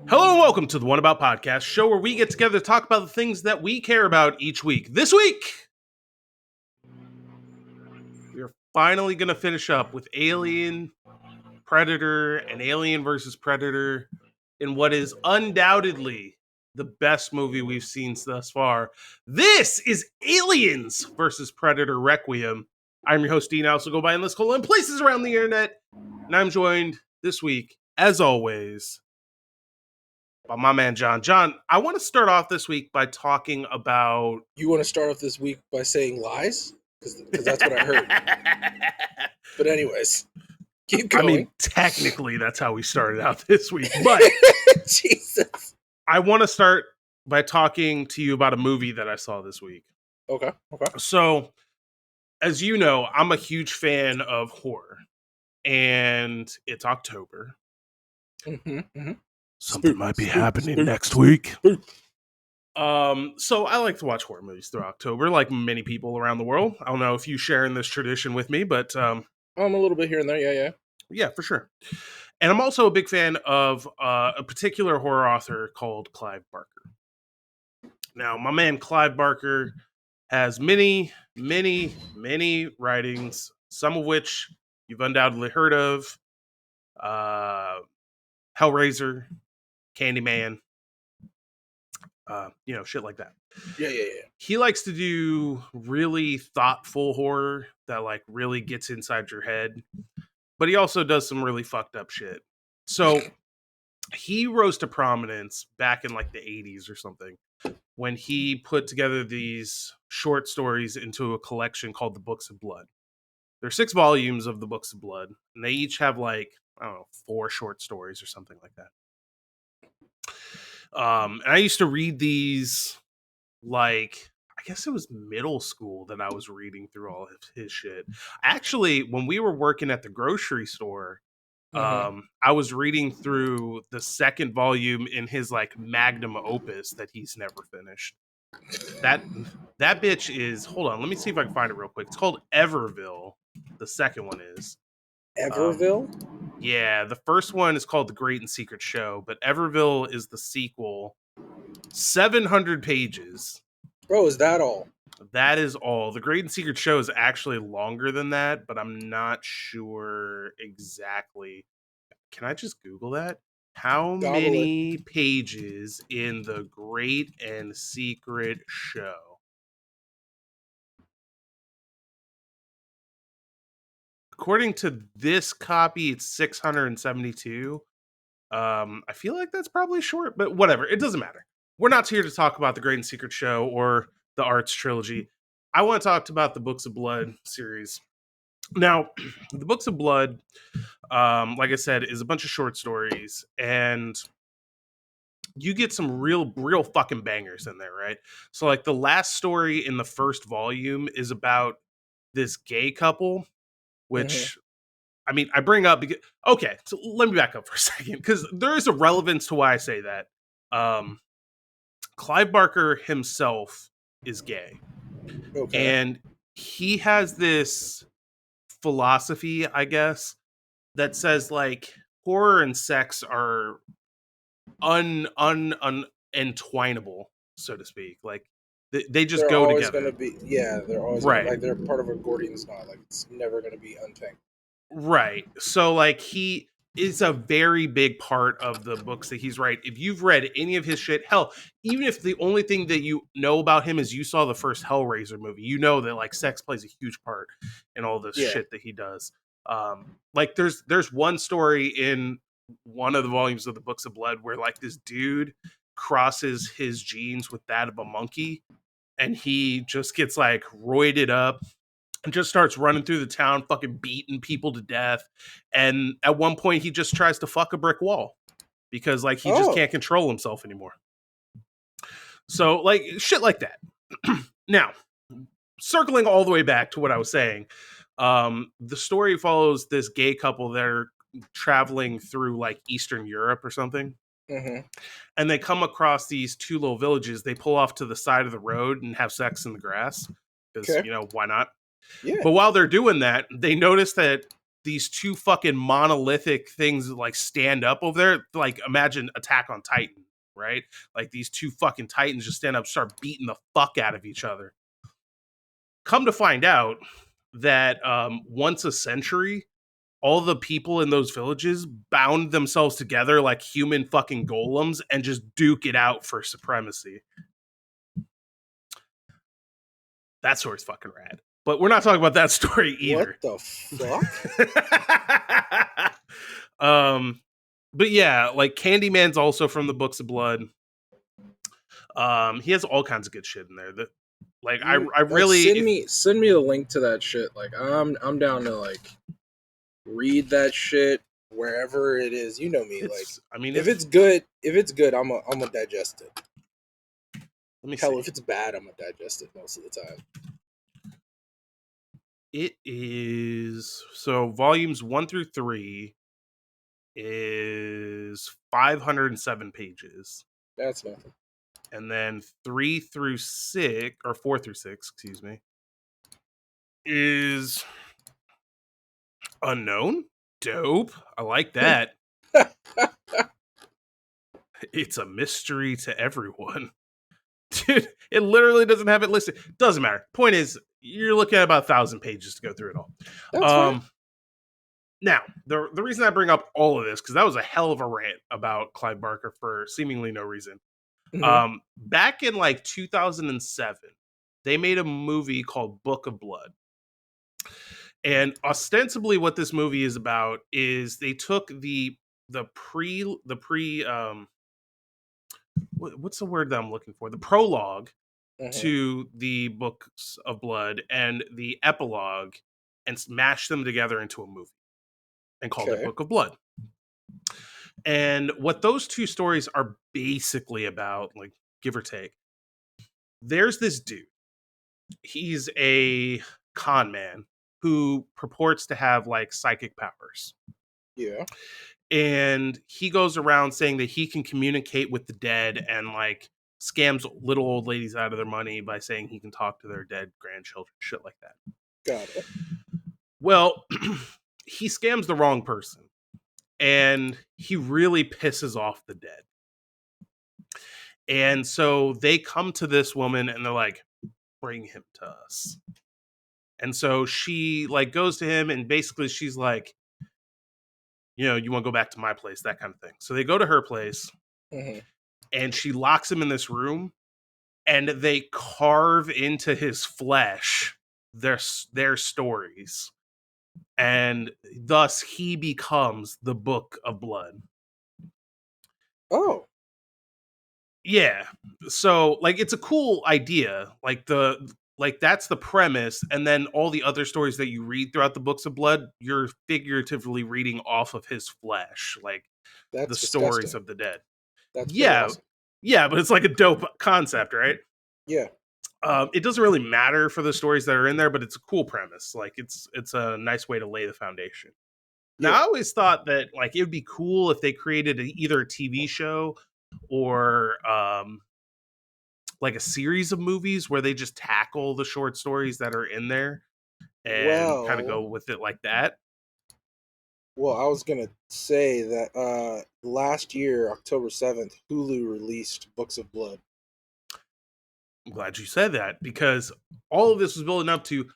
Hello and welcome to the One About Podcast, show where we get together to talk about the things that we care about each week. This week, we're finally going to finish up with Alien, Predator, and Alien versus Predator in what is undoubtedly the best movie we've seen thus far. This is Aliens versus Predator Requiem. I'm your host, Dean. I also go by Endless Cola in places around the internet. And I'm joined this week, as always, by my man John. John, I want to start off this week by talking about. You want to start off this week by saying lies? Because that's what I heard. But anyways, keep going. I mean, technically, that's how we started out this week. But Jesus. I want to start by talking to you about a movie that I saw this week. Okay. So, as you know, I'm a huge fan of horror. And it's October. Something might be happening next week. So I like to watch horror movies through October, like many people around the world. I don't know if you share in this tradition with me, but I'm a little bit here and there, yeah, for sure. And I'm also a big fan of a particular horror author called Clive Barker. Now, my man Clive Barker has many writings, some of which you've undoubtedly heard of. Hellraiser, Candyman, shit like that. Yeah. He likes to do really thoughtful horror that like really gets inside your head, but he also does some really fucked up shit. So he rose to prominence back in like the 80s or something when he put together these short stories into a collection called the Books of Blood. There are 6 volumes of the Books of Blood, and they each have like, I don't know, 4 short stories or something like that. And I used to read these, like, I guess it was middle school that I was reading through all of his shit. Actually, when we were working at the grocery store, I was reading through the 2nd volume in his like magnum opus that he's never finished. That bitch is, hold on, let me see if I can find it real quick. It's called Everville. The 2nd one is Everville? Yeah, the first one is called The Great and Secret Show, but Everville is the sequel. 700 pages. Bro, is that all? That is all. The Great and Secret Show is actually longer than that, but I'm not sure exactly. Can I just Google that? How many pages in The Great and Secret Show? According to this copy, it's 672. I feel like that's probably short, but whatever. It doesn't matter. We're not here to talk about the Great and Secret Show or the Arts trilogy. I want to talk about the Books of Blood series. Now, the Books of Blood, like I said, is a bunch of short stories, and you get some real fucking bangers in there, right? So, like, the last story in the first volume is about this gay couple, which I mean, I bring up because, okay, so let me back up for a second, because there is a relevance to why I say that. Clive Barker himself is gay. Okay. And he has this philosophy, I guess, that says, like, horror and sex are entwinable, so to speak. Like, they just they're go always together. They're always right. Like, they're part of a Gordian's knot. Like, it's never going to be untangled. Right. So, like, he is a very big part of the books that he's writing. If you've read any of his shit, hell, even if the only thing that you know about him is you saw the first Hellraiser movie, you know that, like, sex plays a huge part in all this shit that he does. Like, there's one story in one of the volumes of the Books of Blood where, like, this dude crosses his genes with that of a monkey, and he just gets, like, roided up and just starts running through the town, fucking beating people to death. And at one point, he just tries to fuck a brick wall because, like, he just can't control himself anymore. So, like, shit like that. Now, circling all the way back to what I was saying, the story follows this gay couple that are traveling through, like, Eastern Europe or something. And they come across these 2 little villages. They pull off to the side of the road and have sex in the grass because, why not? Yeah. But while they're doing that, they notice that these two fucking monolithic things like stand up over there. Like imagine Attack on Titan, right? Like these two fucking titans just stand up, start beating the fuck out of each other. Come to find out that once a century, all the people in those villages bound themselves together like human fucking golems and just duke it out for supremacy. That story's fucking rad. But we're not talking about that story either. What the fuck? But yeah, like Candyman's also from the Books of Blood. He has all kinds of good shit in there. That, like, I really send me a link to that shit. Like, I'm down to like read that shit wherever it is. You know me. Like, I mean, if it's good, I'm gonna digest it. Let me Hell, see. if it's bad, I'm gonna digest it most of the time. It is so volumes 1 through 3 is 507 pages. That's nothing. And then 3 through 6 or 4 through 6, excuse me, is unknown. Dope. I like that. It's a mystery to everyone. Dude, it literally doesn't have it listed. Doesn't matter. Point is, you're looking at about 1,000 pages to go through it all. That's fine. Now, the reason I bring up all of this, because that was a hell of a rant about Clyde Barker for seemingly no reason. Mm-hmm. Back in like 2007, they made a movie called Book of Blood. And ostensibly what this movie is about is they took the what's the word that I'm looking for? The prologue to the Books of Blood and the epilogue and smashed them together into a movie and called it Book of Blood. And what those two stories are basically about, like give or take, there's this dude. He's a con man who purports to have like psychic powers. Yeah. And he goes around saying that he can communicate with the dead and like scams little old ladies out of their money by saying he can talk to their dead grandchildren, shit like that. Got it. Well, he scams the wrong person and he really pisses off the dead. And so they come to this woman and they're like, bring him to us. And so she like goes to him and basically she's like, you know, you want to go back to my place, that kind of thing. So they go to her place and she locks him in this room and they carve into his flesh their stories. And thus he becomes the Book of Blood. Oh. Yeah. So like it's a cool idea. Like that's the premise, and then all the other stories that you read throughout the Books of Blood, you're figuratively reading off of his flesh, like that's the disgusting. stories of the dead. That's awesome. Yeah, but it's like a dope concept, right? Yeah. It doesn't really matter for the stories that are in there, but it's a cool premise. Like it's a nice way to lay the foundation. Now, I always thought that like it would be cool if they created either a TV show or like a series of movies where they just tackle the short stories that are in there and kind of go with it like that. Well, I was going to say that last year, October 7th, Hulu released Books of Blood. I'm glad you said that because all of this was building up to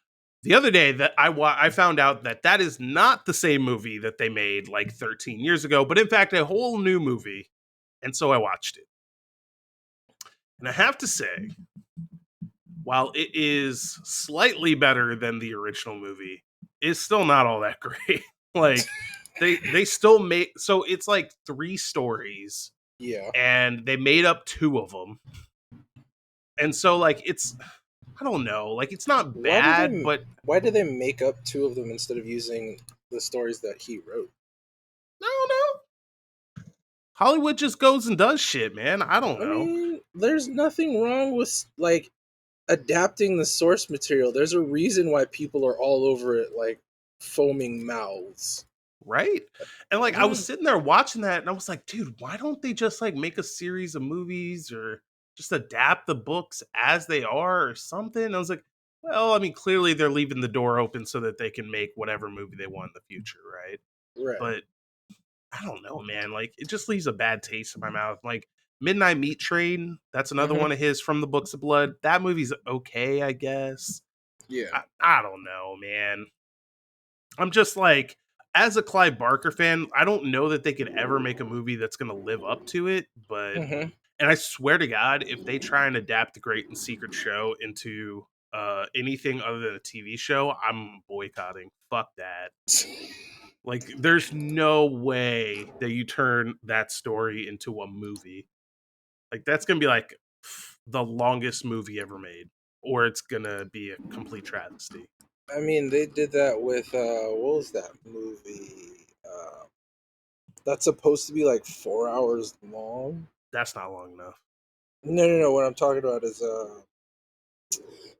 the other day that I found out that is not the same movie that they made like 13 years ago, but in fact, a whole new movie. And so I watched it. And I have to say, while it is slightly better than the original movie, it's still not all that great. Like they still make, so it's like 3 stories. Yeah. And they made up 2 of them. And so like it's, I don't know, like it's not bad, but why did they make up 2 of them instead of using the stories that he wrote? I don't know. Hollywood just goes and does shit, man. I don't know. I mean, there's nothing wrong with like adapting the source material. There's a reason why people are all over it, like foaming mouths. Right? And like I was sitting there watching that and I was like, dude, why don't they just like make a series of movies or just adapt the books as they are or something? And I was like, Well, I mean, clearly they're leaving the door open so that they can make whatever movie they want in the future, right? Right. But I don't know, man. Like, it just leaves a bad taste in my mouth. Like, Midnight Meat Train, that's another Mhm. one of his from the Books of Blood. That movie's okay, I guess. Yeah. I don't know, man. I'm just like, as a Clive Barker fan, I don't know that they could ever make a movie that's going to live up to it. But, Mhm. and I swear to God, if they try and adapt the Great and Secret Show into anything other than a TV show, I'm boycotting. Fuck that. Like, there's no way that you turn that story into a movie. Like, that's going to be like the longest movie ever made, or it's going to be a complete travesty. I mean, they did that with what was that movie? That's supposed to be like 4 hours long. That's not long enough. No. What I'm talking about is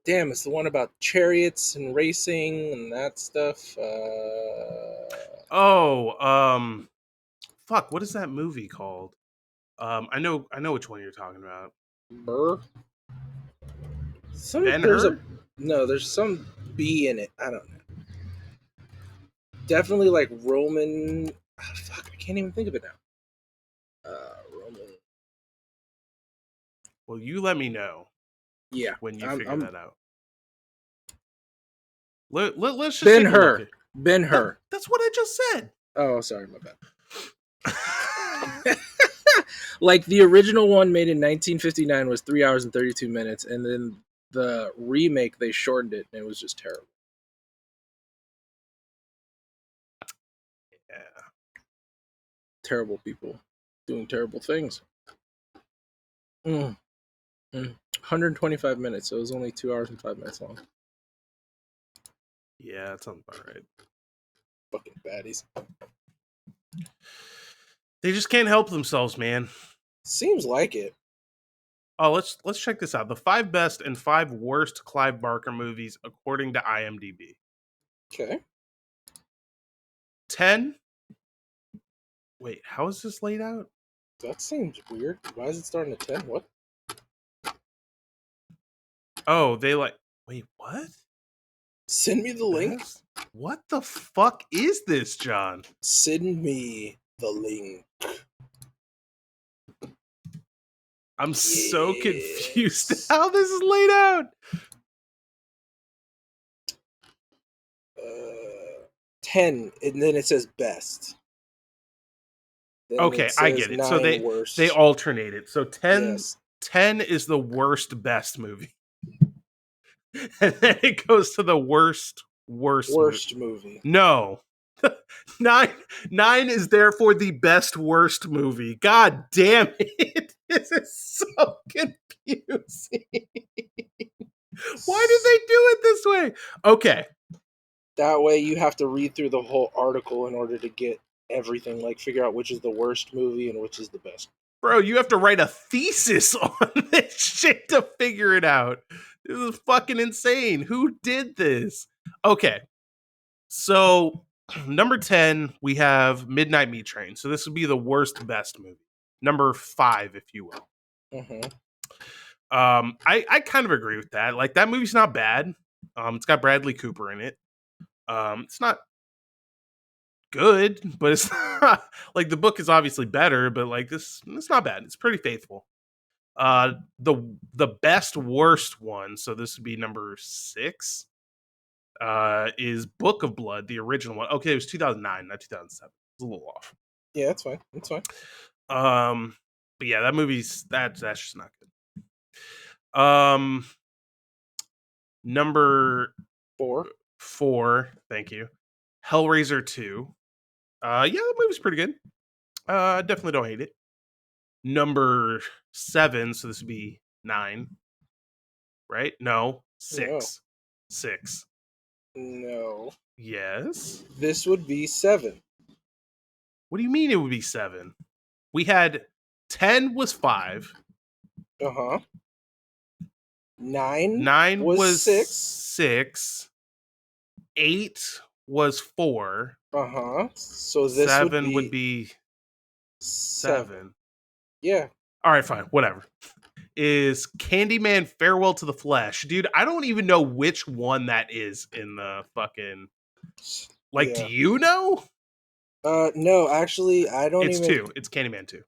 damn, it's the one about chariots and racing and that stuff. Oh, fuck, what is that movie called? I know which one you're talking about. Burr. Some Ben there's a Hur? no, there's some B in it. I don't know. Definitely like Roman. Fuck, I can't even think of it now. Roman. Well, you let me know Yeah, when you I'm, figure I'm that out. Let's just Ben take a look Hur. at Ben Hur. that's what I just said. Oh, sorry, my bad. Like the original one made in 1959 was 3 hours and 32 minutes, and then the remake they shortened it, and it was just terrible. Yeah. Terrible people doing terrible things. 125 minutes, so it was only 2 hours and 5 minutes long. Yeah, that sounds about right. Fucking baddies. They just can't help themselves, man. Seems like it. Oh, let's check this out. The 5 best and 5 worst Clive Barker movies according to IMDb. Okay. 10. Wait, how is this laid out? That seems weird. Why is it starting at 10? What? Oh, they like. Wait, what? Send me the link. Best? What the fuck is this, John? Send me the link. I'm so confused Yes. how this is laid out. 10, and then it says best. Then Okay, it I says get it. So 9 worst. they alternate it. So 10, Yes. 10 is the worst best movie. And then it goes to the worst Worst movie. No. 9 is therefore the best worst movie. God damn it. This is so confusing. Why did they do it this way? Okay. That way you have to read through the whole article in order to get everything, like figure out which is the worst movie and which is the best. Bro, you have to write a thesis on this shit to figure it out. This is fucking insane. Who did this? Okay. So, number 10, we have Midnight Meat Train. So, this would be the worst best movie. Number 5, if you will. Mm-hmm. I kind of agree with that. Like, that movie's not bad. It's got Bradley Cooper in it. It's not good, but it's not, like, the book is obviously better, but like this, it's not bad. It's pretty faithful. The best worst one, so this would be number 6, is Book of Blood, the original one. Okay, it was 2009, not 2007. It's a little off. Yeah, that's fine. That's fine. But yeah, that movie's that's just not good. Number 4, thank you. Hellraiser 2. Yeah, that movie's pretty good. Definitely don't hate it. Number 7, so this would be 9, right? No, 6. 6. No. Yes. This would be 7. What do you mean it would be 7? We had 10 was 5. Uh-huh. 9 9 was 6. 6. 8 was 4. Uh-huh. So this 7 would be 7. 7. Yeah. All right, fine, whatever. is Candyman Farewell to the Flesh. Dude, I don't even know which one that is in the fucking... Like, do Yeah. you know? No, actually, I don't It's even. 2. It's Candyman 2.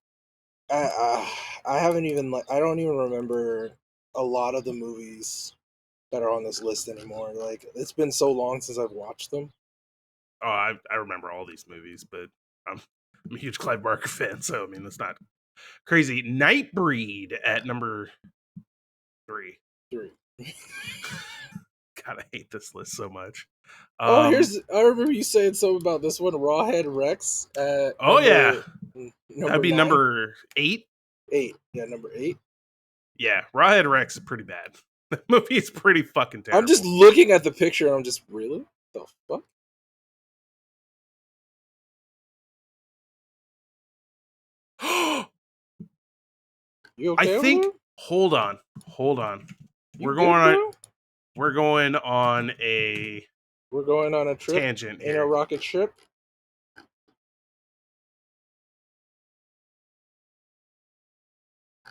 I haven't even like. I don't even remember a lot of the movies that are on this list anymore. Like, it's been so long since I've watched them. Oh, I remember all these movies, but I'm a huge Clyde Barker fan, so I mean, that's not crazy. Nightbreed at number 3. 3. God, I hate this list so much. Oh, here's. I remember you saying something about this one, Rawhead Rex at Oh yeah, that'd number be 9, number 8. 8. Yeah, number 8. Yeah, Rawhead Rex is pretty bad. The movie is pretty fucking terrible. I'm just looking at the picture and I'm just really the fuck. You I okay over think. there? Hold on. You good, bro? We're going on a We're going on a trip tangent in a here rocket ship.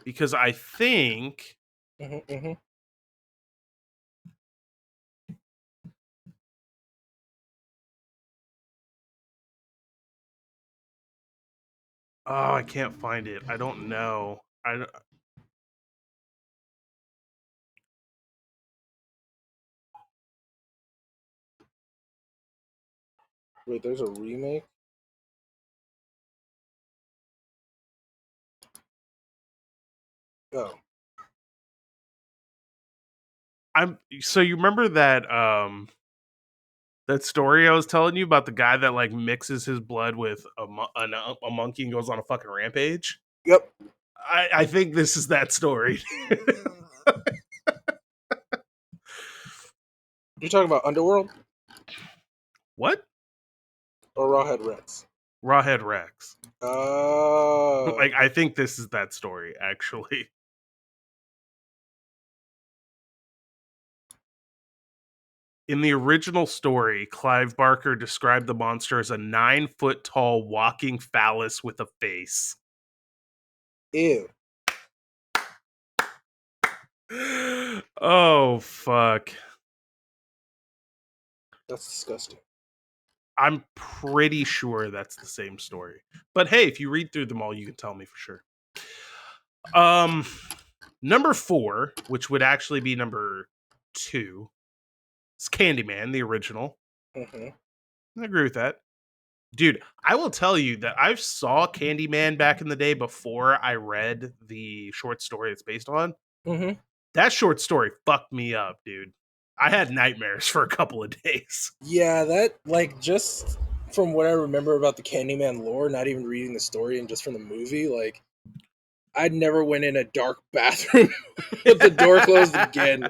because I think Mm-hmm. oh, I can't find it. I don't know. Wait, there's a remake. Oh, I'm so you remember that story I was telling you about the guy that like mixes his blood with a monkey and goes on a fucking rampage? yep. I think this is that story. You're talking about Underworld What? or Rawhead Rex? Rawhead Rex. Oh, Like I think this is that story actually. In the original story, Clive Barker described the monster as a 9-foot tall walking phallus with a face. ew. Oh fuck. That's disgusting. I'm pretty sure that's the same story. But hey, if you read through them all, you can tell me for sure. Number 4, which would actually be number 2, is Candyman, the original. Mm-hmm. I agree with that. Dude, I will tell you that I saw Candyman back in the day before I read the short story it's based on. Mm-hmm. That short story fucked me up, dude. I had nightmares for a couple of days. Yeah, that like just from what I remember about the Candyman lore, not even reading the story and just from the movie, like I never went in a dark bathroom with the door closed again.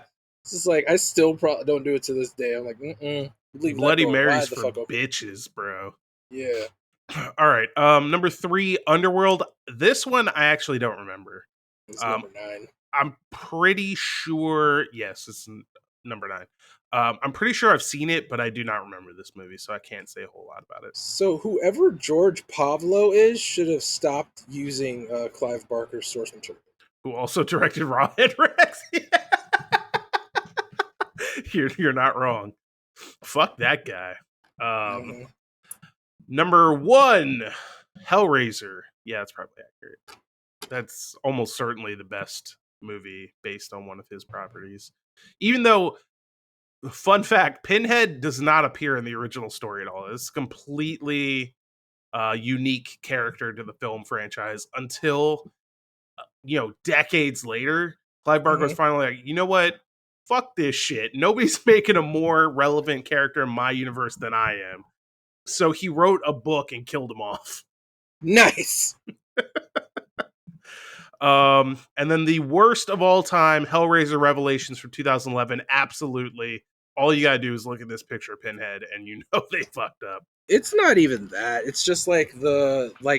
It's just like I still don't do it to this day. I'm like, leave that Bloody door Marys wide the for fuck open. bitches, bro. Yeah, All right. Number 3, Underworld. This one I actually don't remember. it's Um, number 9. I'm pretty sure. Yes, it's number 9. I'm pretty sure I've seen it, but I do not remember this movie, so I can't say a whole lot about it. So whoever George Pavlo is should have stopped using Clive Barker's source material. Who also directed Rawhead Rex? You're not wrong. Fuck that guy. Mm-hmm. Number 1, Hellraiser. Yeah, that's probably accurate. That's almost certainly the best movie based on one of his properties. Even though, fun fact, Pinhead does not appear in the original story at all. It's a completely unique character to the film franchise until, decades later, Clive Barker was Mm-hmm. finally like, you know what? Fuck this shit. Nobody's making a more relevant character in my universe than I am. So he wrote a book and killed him off. Nice. And then the worst of all time, Hellraiser Revelations from 2011. Absolutely. All you gotta do is look at this picture of Pinhead and you know they fucked up. It's not even that. It's just like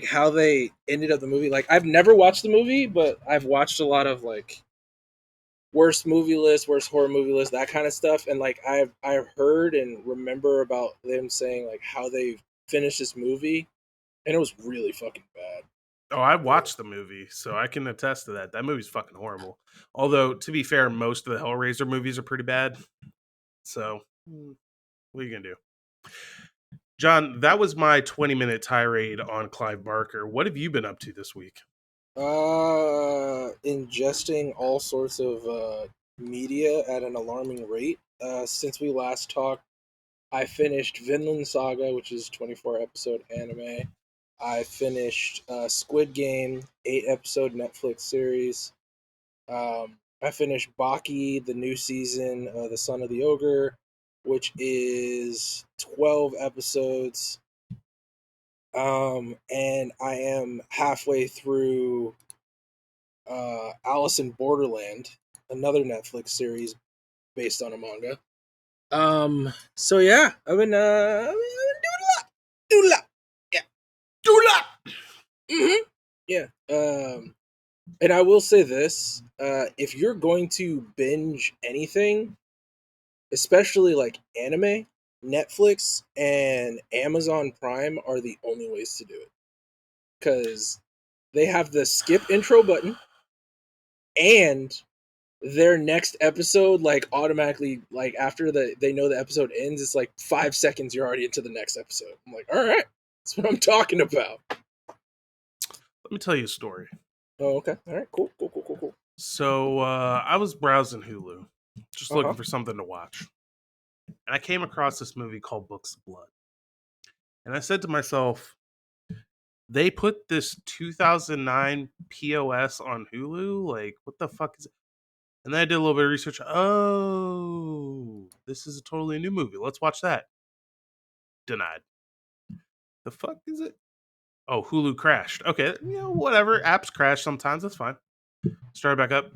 how they ended up the movie. Like I've never watched the movie, but I've watched a lot of like worst movie list, worst horror movie list, that kind of stuff. And like I've heard and remember about them saying like how they finished this movie, and it was really fucking bad. Oh, I watched the movie, so I can attest to that. That movie's fucking horrible. Although, to be fair, most of the Hellraiser movies are pretty bad. So, what are you gonna do? John, that was my 20-minute tirade on Clive Barker. What have you been up to this week? Ingesting all sorts of media at an alarming rate. Since we last talked, I finished Vinland Saga, which is 24 episode anime. I finished Squid Game, 8 episode Netflix series. I finished Baki, the new season, The Son of the Ogre, which is 12 episodes. And I am halfway through Alice in Borderland, another Netflix series based on a manga. So yeah, I've been doing a lot, yeah, Do not! mm-hmm. Yeah. And I will say this: if you're going to binge anything, especially like anime, Netflix and Amazon Prime are the only ways to do it because they have the skip intro button and their next episode like automatically like after they know the episode ends, it's like 5 seconds you're already into the next episode. I'm like, all right, that's what I'm talking about. Let me tell you a story. Oh, okay. All right, cool. So, I was browsing Hulu, just looking Uh-huh. for something to watch. And I came across this movie called Books of Blood. And I said to myself, they put this 2009 POS on Hulu? Like, what the fuck is it? And then I did a little bit of research. Oh, this is a totally new movie. Let's watch that. Denied. The fuck is it? Oh, Hulu crashed. Okay, whatever. Apps crash sometimes. That's fine. Start back up.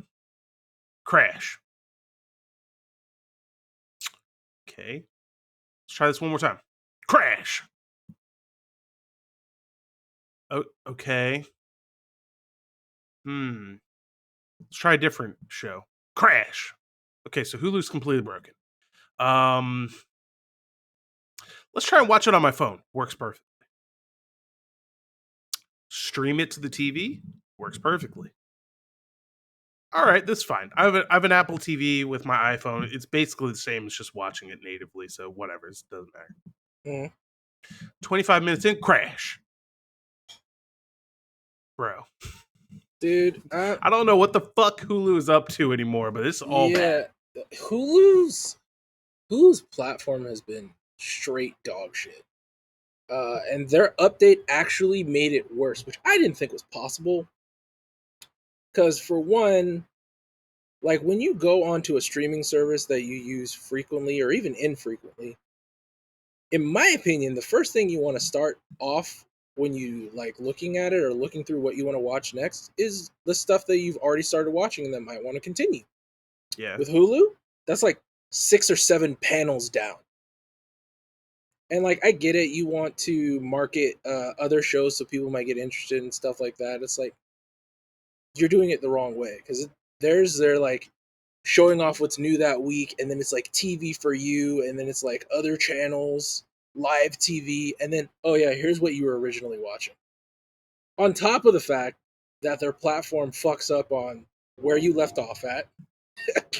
Crash. Okay. Let's try this one more time. Crash. Oh, okay. Let's try a different show. Crash. Okay, so Hulu's completely broken. Let's try and watch it on my phone. Works perfect. Stream it to the TV. Works perfectly. All right, that's fine. I have an Apple TV with my iPhone. It's basically the same as just watching it natively, so whatever. It doesn't matter. Mm. 25 minutes in, crash. Bro. Dude, I don't know what the fuck Hulu is up to anymore, but it's all bad. Hulu's platform has been straight dog shit. And their update actually made it worse, which I didn't think was possible. Because for one, like when you go onto a streaming service that you use frequently or even infrequently, in my opinion, the first thing you want to start off when you like looking at it or looking through what you want to watch next is the stuff that you've already started watching and that might want to continue. Yeah. With Hulu, that's like 6 or 7 panels down. And like I get it, you want to market other shows so people might get interested in stuff like that. It's like you're doing it the wrong way because they're like showing off what's new that week, and then it's like TV for you, and then it's like other channels, live TV, and then oh yeah, here's what you were originally watching. On top of the fact that their platform fucks up on where you left off at,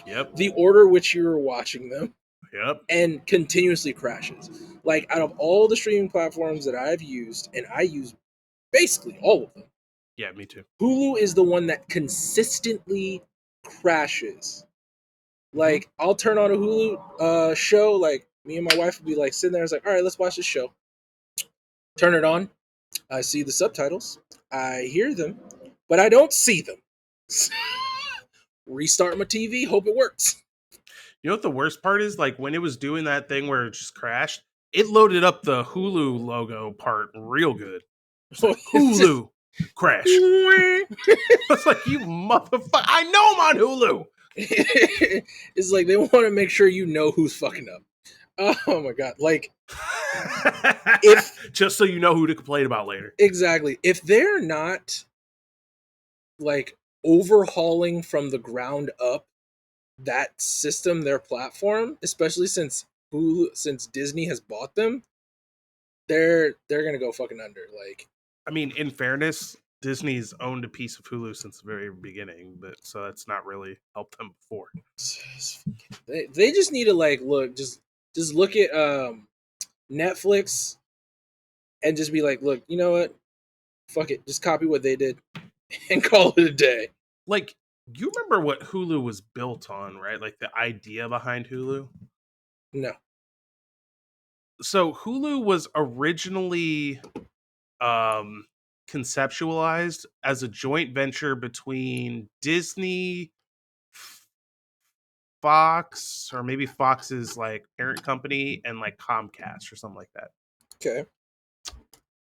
Yep. the order which you were watching them, Yep. and continuously crashes. Like out of all the streaming platforms that I've used, and I use basically all of them, Yeah, me too. Hulu is the one that consistently crashes. Like I'll turn on a Hulu show, like me and my wife would be like sitting there, it's like, all right, let's watch this show. Turn it on. I see the subtitles. I hear them, but I don't see them. Restart my TV, hope it works. You know what the worst part is? Like when it was doing that thing where it just crashed, it loaded up the Hulu logo part real good. It's like Hulu crash. It's like you motherfucker. I know I'm on Hulu. It's like they want to make sure you know who's fucking up. Oh my god! Like if just so you know who to complain about later. Exactly. If they're not like overhauling from the ground up that system, their platform, especially since Disney has bought them, they're gonna go fucking under. Like, I mean, in fairness, Disney's owned a piece of Hulu since the very beginning, but so that's not really helped them before. They just need to like just look at Netflix and just be like, look, you know what? Fuck it, just copy what they did and call it a day. Like, you remember what Hulu was built on, right? Like the idea behind Hulu. No. So Hulu was originally conceptualized as a joint venture between Disney, Fox, or maybe Fox's like parent company, and like Comcast or something like that. Okay.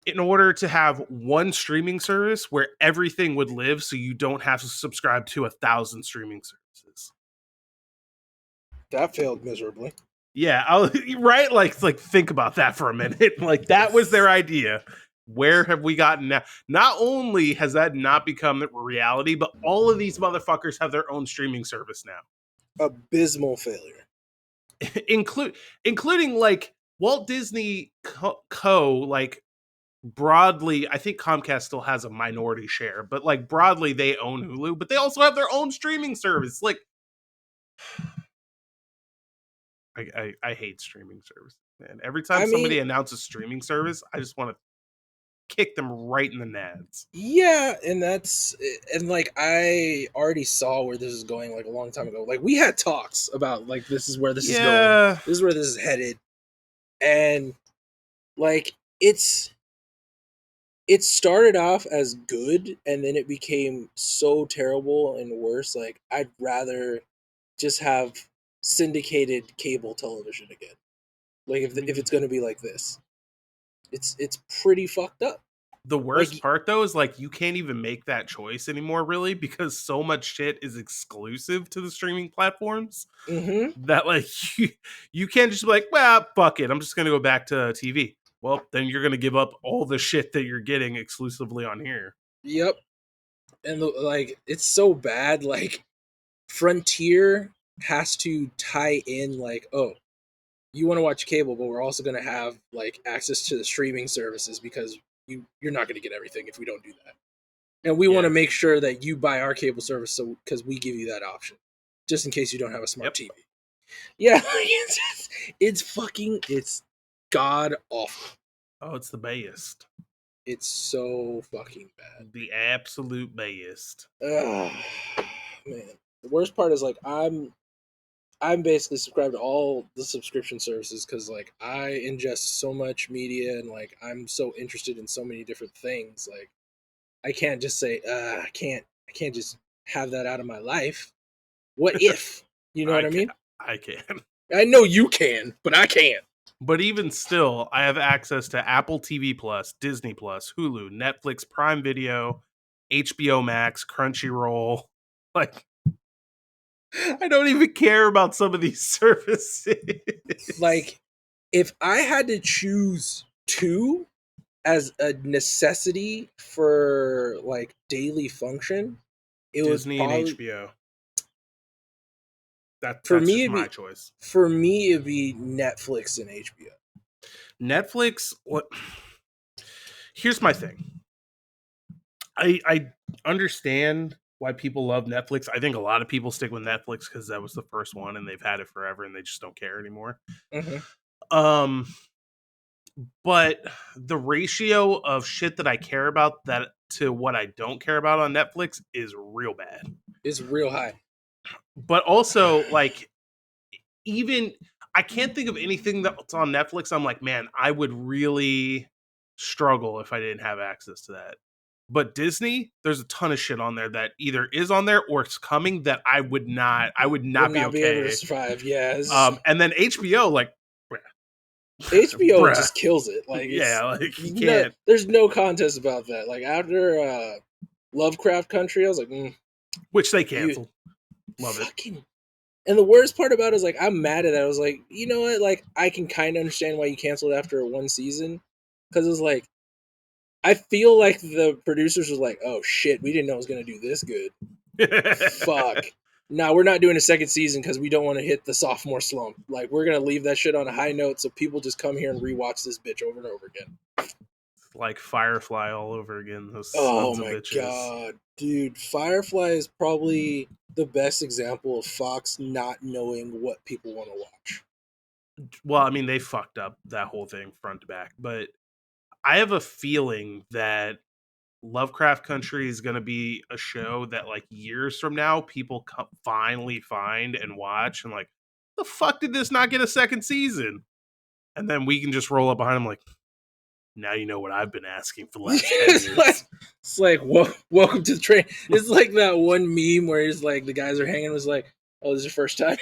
In order to have one streaming service where everything would live, so you don't have to subscribe to 1,000 streaming services. That failed miserably. Yeah, right. Like think about that for a minute. Like that was their idea. Where have we gotten now? Not only has that not become reality, but all of these motherfuckers have their own streaming service now. Abysmal failure. Including like Walt Disney Co. Like broadly, I think Comcast still has a minority share, but like broadly they own Hulu, but they also have their own streaming service. Like I hate streaming service, man. Every time somebody announces streaming service, I just want to kick them right in the nads. Yeah, and like I already saw where this is going like a long time ago. Like we had talks about like this is where this is going. This is where this is headed. And like it started off as good and then it became so terrible and worse. Like I'd rather just have syndicated cable television again. Like if it's going to be like this. It's pretty fucked up. The worst part though is like you can't even make that choice anymore, really, because so much shit is exclusive to the streaming platforms that like you can't just be like, well, fuck it, I'm just gonna go back to TV. Well, then you're gonna give up all the shit that you're getting exclusively on here. Yep, and like it's so bad. Like Frontier has to tie in like, oh, you want to watch cable, but we're also gonna have like access to the streaming services because you're not going to get everything if we don't do that. And we want to make sure that you buy our cable service so because we give you that option. Just in case you don't have a smart TV. Yeah, it's god awful. Oh, it's the bayest. It's so fucking bad. The absolute bayest. Man. The worst part is like I'm basically subscribed to all the subscription services because like I ingest so much media and like I'm so interested in so many different things. Like I can't just say I can't just have that out of my life. What if? You know what I mean? I can. I know you can, but I can't. But even still, I have access to Apple TV Plus, Disney Plus, Hulu, Netflix, Prime Video, HBO Max, Crunchyroll. Like I don't even care about some of these services. Like, if I had to choose two as a necessity for like daily function, it Disney would probably, and HBO. That's just my choice. For me, it'd be Netflix and HBO. Netflix. What? Here's my thing. I understand why people love Netflix. I think a lot of people stick with Netflix because that was the first one and they've had it forever and they just don't care anymore. But the ratio of shit that I care about that to what I don't care about on Netflix is real bad. It's real high. But also, like, even I can't think of anything that's on Netflix. I'm like, man, I would really struggle if I didn't have access to that. But Disney, there's a ton of shit on there that either is on there or it's coming that I would not be okay. Be able to survive. Yes. And then HBO, like, HBO just kills it. Like, like you can't. There's no contest about that. Like after Lovecraft Country, I was like, which they canceled. Love it. And the worst part about it is like I'm mad at that. I was like, you know what? Like I can kind of understand why you canceled after one season because it was like I feel like the producers was like, oh shit, we didn't know it was gonna do this good. Fuck. No, we're not doing a second season because we don't want to hit the sophomore slump. Like we're gonna leave that shit on a high note so people just come here and rewatch this bitch over and over again. like Firefly all over again. Those Oh sons of my bitches. god, dude! Firefly is probably the best example of Fox not knowing what people want to watch. Well, I mean, they fucked up that whole thing front to back, but I have a feeling that Lovecraft Country is going to be a show that, like, years from now, people finally find and watch and, like, the fuck did this not get a second season? And then we can just roll up behind them, like, now you know what I've been asking for the last 10 years. It's like welcome to the train. It's like that one meme where he's like the guys are hanging. Was like, oh, this is your first time.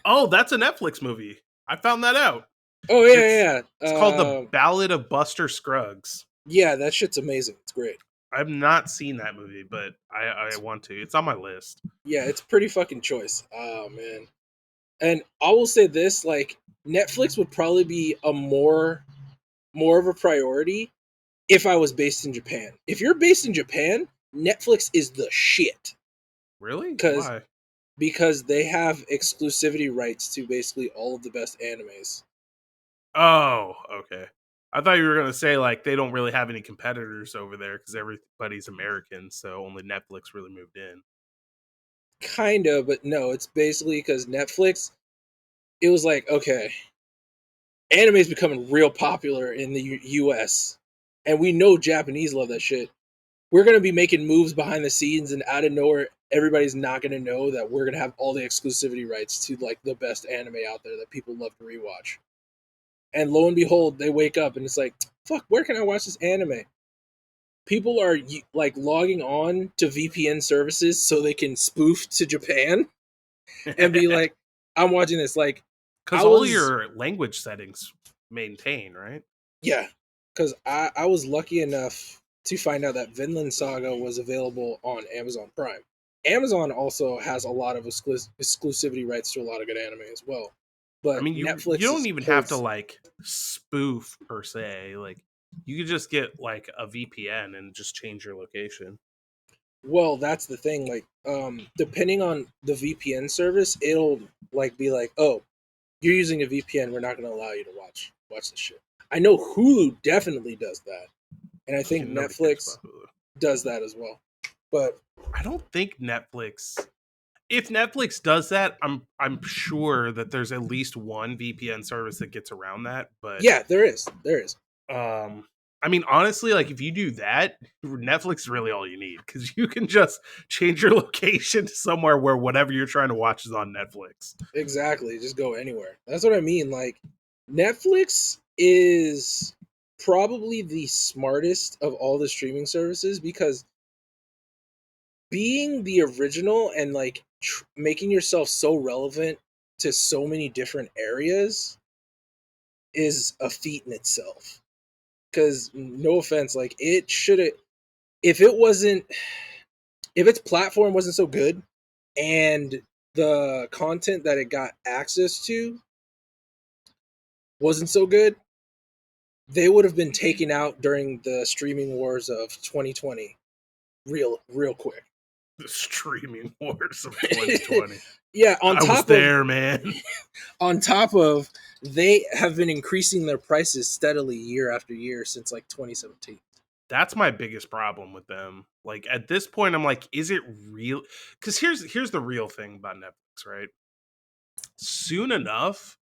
Oh, that's a Netflix movie. I found that out. Oh It's yeah, it's called The Ballad of Buster Scruggs. yeah. That shit's amazing. It's great. I've not seen that movie, but I want to. It's on my list. Yeah, it's pretty fucking choice. Oh man. And I will say this: like Netflix would probably be a more of a priority if I was based in Japan. If you're based in Japan, Netflix is the shit Really? because Why? they have exclusivity rights to basically all of the best animes. Oh, okay. I thought you were gonna say like they don't really have any competitors over there because everybody's American, so only Netflix really moved in. Kind of, but no, it's basically because Netflix. It was like, okay, anime is becoming real popular in the U.S. and we know Japanese love that shit. We're gonna be making moves behind the scenes, and out of nowhere, everybody's not gonna know that we're gonna have all the exclusivity rights to like the best anime out there that people love to rewatch. And lo and behold, they wake up and it's like, fuck, where can I watch this anime? People are like logging on to VPN services so they can spoof to Japan and be like, I'm watching this. Like, Because I all was, your language settings maintain, right? yeah, because I was lucky enough to find out that Vinland Saga was available on Amazon Prime. Amazon also has a lot of exclusivity rights to a lot of good anime as well. I But mean, you Netflix don't even have to holds. like spoof per se. Like you could just get like a VPN and just change your location. Well, that's the thing. Like, depending on the VPN service, it'll like be like, oh, you're using a VPN. We're not going to allow you to watch this shit. I know Hulu definitely does that, and I think Nobody cares Netflix about Hulu. does that as well. But I don't think Netflix. If Netflix does that, I'm sure that there's at least one VPN service that gets around that. But yeah, there is. um, I mean, honestly, like if you do that, Netflix is really all you need because you can just change your location to somewhere where whatever you're trying to watch is on Netflix. Exactly. Just go anywhere. That's what I mean. Like, Netflix is probably the smartest of all the streaming services because being the original and like making yourself so relevant to so many different areas is a feat in itself. Because no offense, like it should have, if it wasn't, if its platform wasn't so good and the content that it got access to wasn't so good, they would have been taken out during the streaming wars of 2020 real quick. The streaming wars of 2020. Yeah, I was there, man. on top of they have been increasing their prices steadily year after year since like 2017. That's my biggest problem with them. Like at this point, I'm like, is it real? Because here's the real thing about Netflix, right? Soon enough,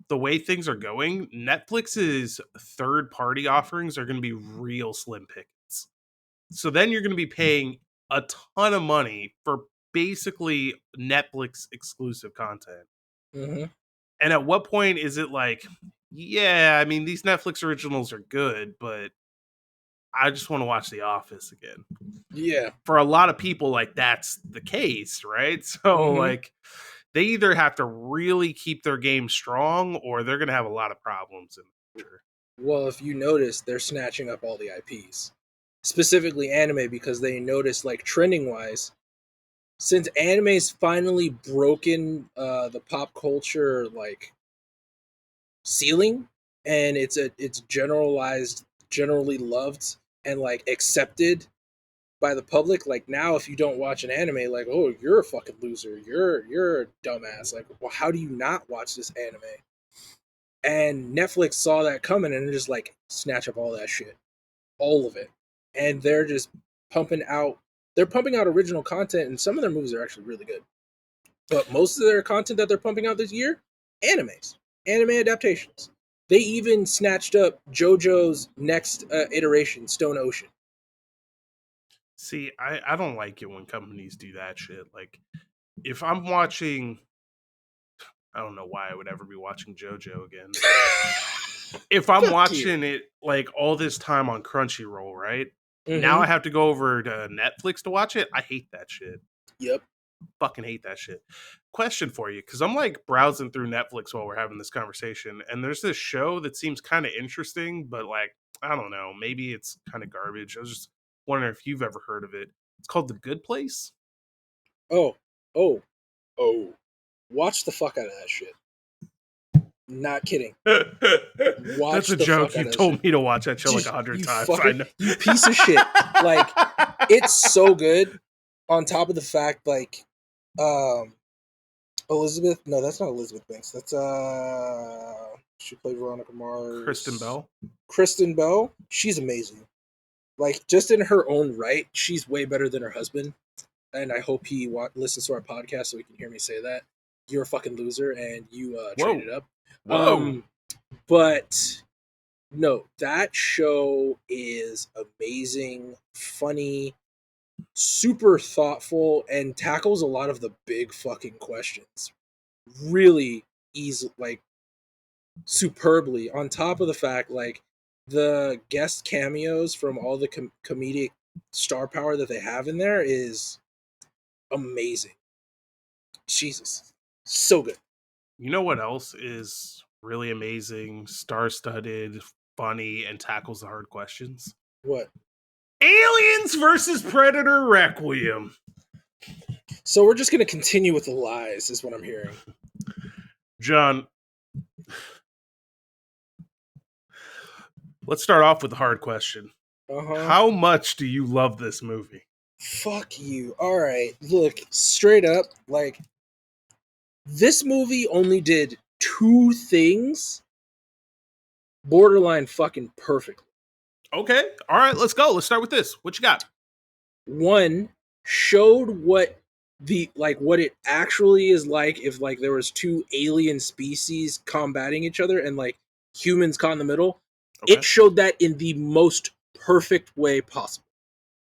the way things are going, Netflix's third party offerings are going to be real slim pickings. So then you're going to be paying a ton of money for basically Netflix exclusive content. Mm-hmm. And at what point is it like, yeah, I mean, these Netflix originals are good, but I just want to watch The Office again. Yeah. For a lot of people, like that's the case, right? So Mm-hmm. like they either have to really keep their game strong or they're gonna have a lot of problems in the future. Well, if you notice, they're snatching up all the IPs, specifically anime, because they notice, like trending wise, since anime's finally broken the pop culture like ceiling, and it's generalized, generally loved, and like accepted by the public. Like now, if you don't watch an anime, like, oh, you're a fucking loser, you're a dumbass. Like, well, how do you not watch this anime? And Netflix saw that coming and just like snatch up all that shit. all of it, and they're just pumping out. They're pumping out original content, and some of their movies are actually really good. But most of their content that they're pumping out this year, animes, anime adaptations. They even snatched up JoJo's next iteration, Stone Ocean. See, I don't like it when companies do that shit. Like, if I'm watching, I don't know why I would ever be watching JoJo again. If I'm watching it like all this time on Crunchyroll, right? Mm-hmm. Now I have to go over to Netflix to watch it. I hate that shit. Yep. Fucking hate that shit. Question for you, because I'm like browsing through Netflix while we're having this conversation, and there's this show that seems kind of interesting, but like, I don't know, maybe it's kind of garbage. I was just wondering if you've ever heard of it. It's called The Good Place. Oh. Watch the fuck out of that shit. Not kidding. That's a joke. You told me to watch that show like 100 times. I know. You piece of shit. Like, it's so good. On top of the fact, like, Elizabeth. No, that's not Elizabeth Banks. That's she played Veronica Mars. Kristen Bell. She's amazing. Like, just in her own right, she's way better than her husband. And I hope he listens to our podcast so he can hear me say that. You're a fucking loser, and you traded up. But no, that show is amazing, funny, super thoughtful, and tackles a lot of the big fucking questions really easy, like superbly. On top of the fact, like, the guest cameos from all the comedic star power that they have in there is amazing. Jesus, so good. You know what else is really amazing, star-studded, funny, and tackles the hard questions? What? Aliens versus Predator Requiem. So we're just going to continue with the lies, is what I'm hearing. John, let's start off with the hard question. How much do you love this movie? Fuck you. All right. Look, straight up, like, this movie only did 2 things borderline fucking perfectly. Okay. All right, let's go. Let's start with this. What you got? 1, showed what it actually is like if, like, there was 2 alien species combating each other and, like, humans caught in the middle. Okay. It showed that in the most perfect way possible.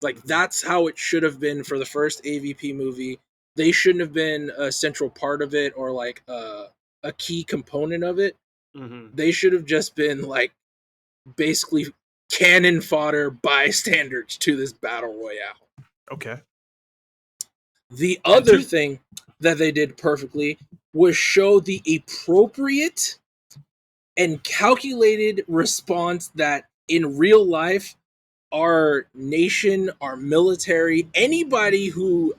Like, that's how it should have been for the first AvP movie. They shouldn't have been a central part of it or, like, a key component of it. Mm-hmm. They should have just been, like, basically cannon fodder bystanders to this battle royale. Okay. The other thing that they did perfectly was show the appropriate and calculated response that in real life, our nation, our military, anybody who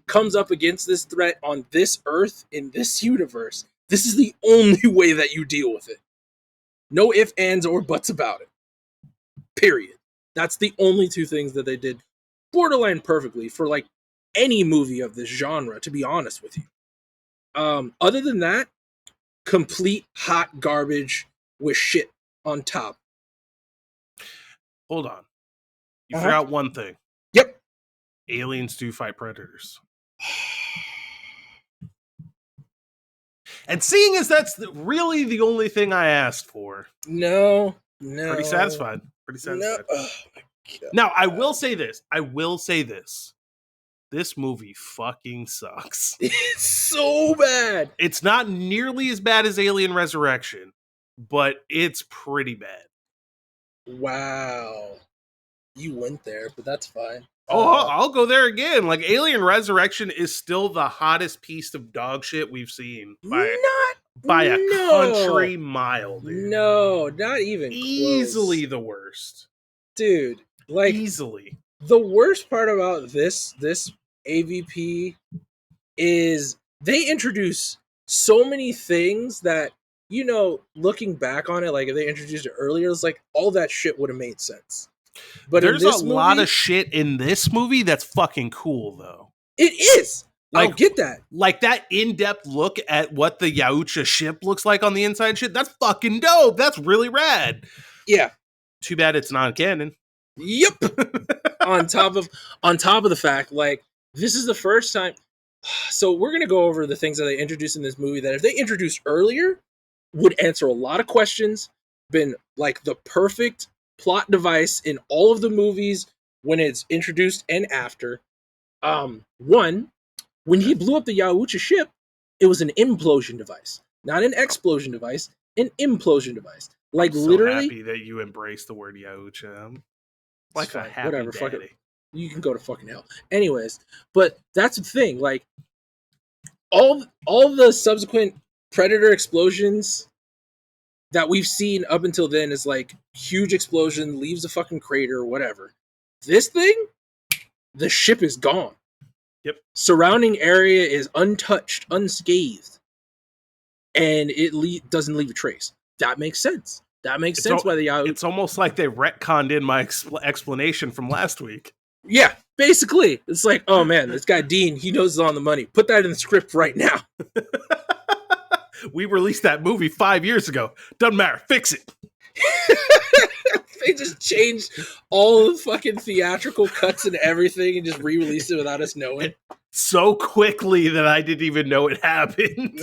comes up against this threat on this earth, in this universe, this is the only way that you deal with it. No ifs, ands, or buts about it. Period. That's the only 2 things that they did borderline perfectly for, like, any movie of this genre, to be honest with you. Other than that, complete hot garbage with shit on top. Hold on. You forgot one thing. Yep. Aliens do fight predators. And seeing as that's really the only thing I asked for. No. Pretty satisfied. No. Oh my God. Now, I will say this. This movie fucking sucks. It's so bad. It's not nearly as bad as Alien Resurrection, but it's pretty bad. Wow. You went there, but that's fine. I'll go there again. Like, Alien Resurrection is still the hottest piece of dog shit we've seen by a country mile, dude. No, not even easily close. The worst. Dude, like, easily. The worst part about this AvP is they introduce so many things that, you know, looking back on it, like, if they introduced it earlier, it's like all that shit would have made sense. But there's a lot of shit in this movie that's fucking cool, though. It is. Like, I'll get that. Like, that in-depth look at what the Yautja ship looks like on the inside shit, that's fucking dope. That's really rad. Yeah. Too bad it's not canon. Yep. on top of the fact, like, this is the first time. So we're gonna go over the things that they introduced in this movie that if they introduced earlier would answer a lot of questions, been like the perfect plot device in all of the movies when it's introduced and after. One, when he blew up the Yahucha ship, it was an implosion device, not an explosion device, an implosion device. Like, I'm so literally, happy that you embrace the word Yahoocha. I'm like a happy whatever, fuck it. daddy. You can go to fucking hell. Anyways, but that's the thing. Like, all the subsequent Predator explosions that we've seen up until then is like huge explosion, leaves a fucking crater or whatever. This thing, the ship is gone. Yep. Surrounding area is untouched, unscathed, and it doesn't leave a trace. That makes sense. That makes sense why the Yahoo. It's almost like they retconned in my explanation from last week. Yeah, basically. It's like, oh man, this guy Dean, he knows it's on the money. Put that in the script right now. We released that movie 5 years ago. Doesn't matter. Fix it. They just changed all the fucking theatrical cuts and everything and just re-released it without us knowing. So quickly that I didn't even know it happened.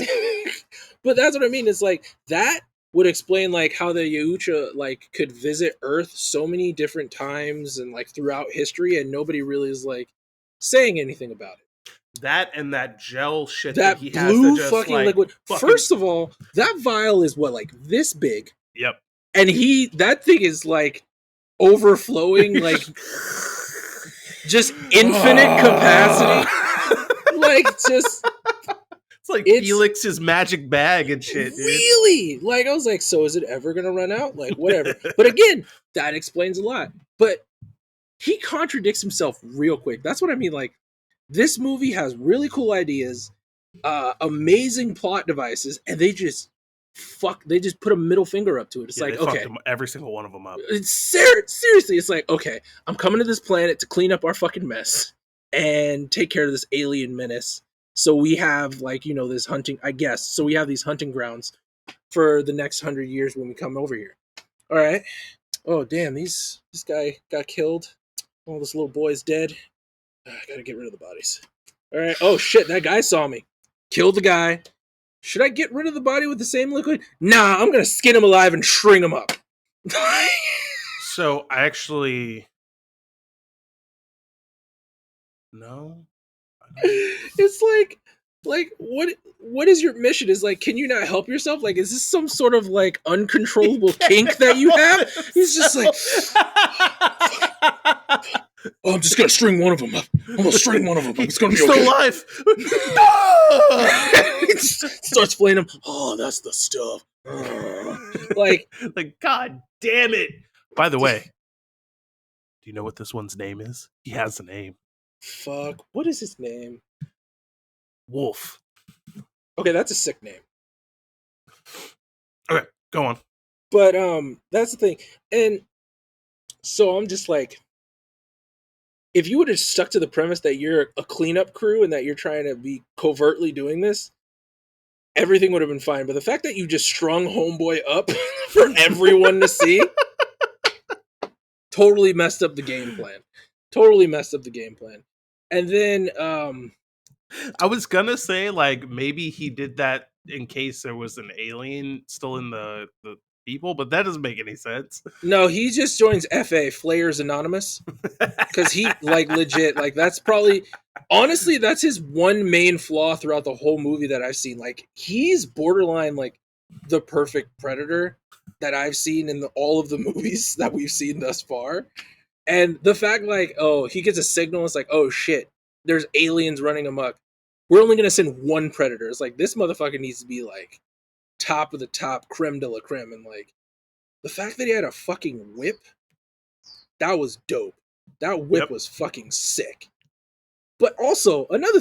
But that's what I mean. It's like, that would explain like how the Yahucha like could visit Earth so many different times and like throughout history, and nobody really is like saying anything about it. That and that gel shit that he blue has to just fucking like, liquid. First of all, that vial is what, like this big? Yep. And that thing is like overflowing, like just infinite capacity. Like, just, it's like Felix's magic bag and shit. Really? Dude. Like, I was like, so is it ever gonna run out? Like, whatever. But again, that explains a lot. But he contradicts himself real quick. That's what I mean. Like, this movie has really cool ideas, amazing plot devices, and they just put a middle finger up to it. It's like, okay, every single one of them up. It's seriously, it's like, okay, I'm coming to this planet to clean up our fucking mess and take care of this alien menace. So we have, like, you know, this hunting, I guess. So we have these hunting grounds for the next 100 years when we come over here. All right. Oh damn, this guy got killed. Oh, this little boy's dead. I gotta get rid of the bodies. All right. Oh shit, that guy saw me. Killed the guy. Should I get rid of the body with the same liquid? Nah, I'm gonna skin him alive and string him up. So I actually no. It's like what is your mission? Is like, can you not help yourself? Like, is this some sort of like uncontrollable kink that you have? He's just like, oh, I'm just gonna string one of them up. I'm gonna string one of them up. It's gonna be okay. Still alive. Starts flaying him. Oh, that's the stuff. Like God damn it. By the way, do you know what this one's name is? He has a name. Fuck. What is his name? Wolf. Okay, that's a sick name. Okay, go on. But that's the thing. And so I'm just like, if you would have stuck to the premise that you're a cleanup crew and that you're trying to be covertly doing this, everything would have been fine. But the fact that you just strung homeboy up for everyone to see totally messed up the game plan. And then I was gonna say, like, maybe he did that in case there was an alien still in the people, but that doesn't make any sense. No, he just joins FA, Flayers Anonymous, because he, like, legit, like, that's probably, honestly, that's his one main flaw throughout the whole movie that I've seen. Like, he's borderline, like, the perfect Predator that I've seen in all of the movies that we've seen thus far. And the fact, like, oh, he gets a signal, it's like, oh shit, there's aliens running amok. We're only gonna send one Predator. It's like, this motherfucker needs to be like top of the top, creme de la creme. And like, the fact that he had a fucking whip, that was dope. That whip was fucking sick. But also, another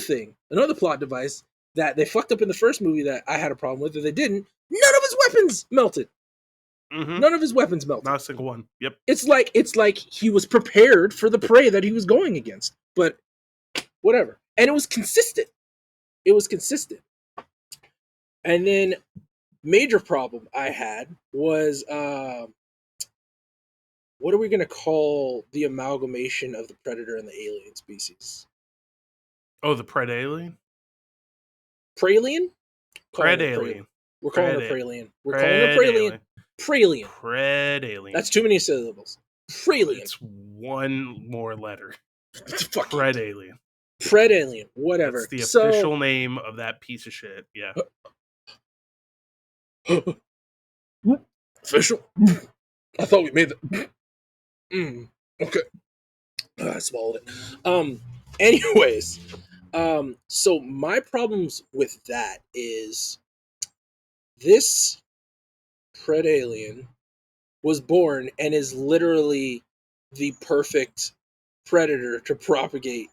plot device that they fucked up in the first movie that I had a problem with, that they didn't, none of his weapons melted. Mm-hmm. None of his weapons melted. Not a single one. Yep. It's like he was prepared for the prey that he was going against. But whatever. And it was consistent. And then major problem I had was what are we gonna call the amalgamation of the predator and the alien species? Oh, the Predalien? Praline? Calling it Praline. Predalien. We're calling her Praline. We're calling her Praline. Predalien. Praline. Predalien. That's too many syllables. Praline. It's one more letter. Fuck it. Predalien. Predalien. Whatever. That's the official name of that piece of shit. Yeah. Official? I thought we made that. Okay. I swallowed it. Anyways. So my problems with that is this Predalien was born and is literally the perfect predator to propagate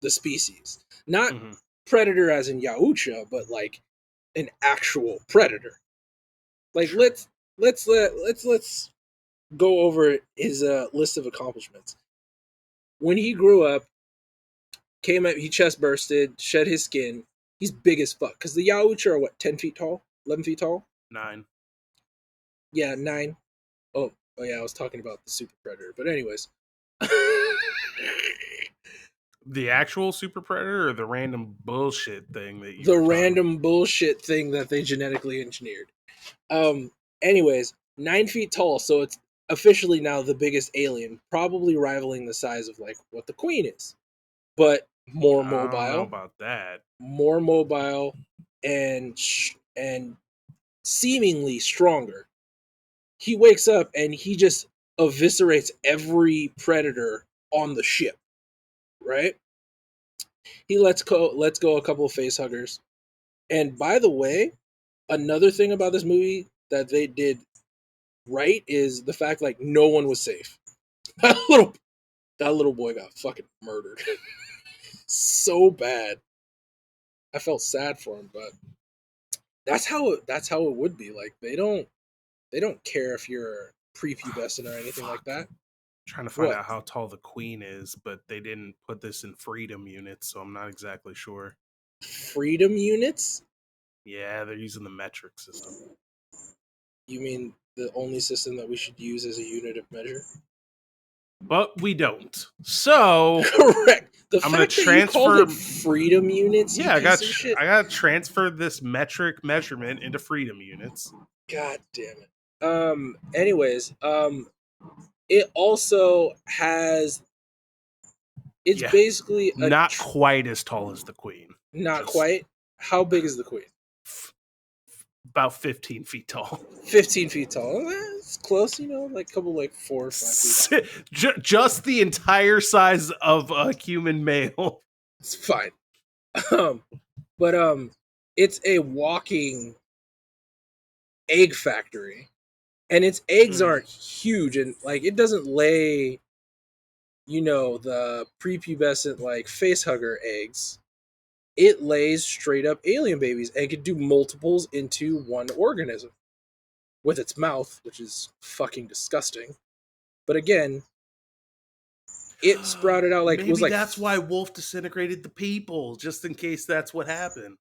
the species. Not predator as in Yautja, but like an actual predator. Like Sure. let's go over his list of accomplishments. When he grew up, he chest bursted, shed his skin. He's big as fuck. Because the Yautja are what, 10 feet tall? 11 feet tall? 9. Yeah, 9. Oh yeah, I was talking about the super predator. But anyways. The actual super predator or the random bullshit thing that you the random bullshit thing that they genetically engineered. Anyways, 9 feet tall, so it's officially now the biggest alien, probably rivaling the size of like what the Queen is. But more mobile. I don't know about that. More mobile and seemingly stronger. He wakes up and he just eviscerates every predator on the ship. Right? He lets go a couple of face huggers. And by the way, another thing about this movie that they did right is the fact like no one was safe. That little boy got fucking murdered. So bad. I felt sad for him, but that's how it would be. Like they don't care if you're prepubescent or anything like that. Trying to find out how tall the Queen is, but they didn't put this in freedom units, so I'm not exactly sure. Freedom units? Yeah, they're using the metric system. You mean the only system that we should use as a unit of measure? But we don't. So correct. I'm going to transfer it freedom units. Yeah, I got to transfer this metric measurement into freedom units. God damn it. Anyways, it also has. It's basically not quite as tall as the Queen. Not quite. How big is the Queen? About 15 feet tall. 15 feet tall. It's close, like a couple, 4 or 5 feet. Just the entire size of a human male. It's fine. But it's a walking egg factory, and its eggs aren't huge, and it doesn't lay, the prepubescent face hugger eggs. It lays straight up alien babies and can do multiples into one organism with its mouth, which is fucking disgusting. But again, it sprouted out maybe that's why Wolf disintegrated the people, just in case that's what happened.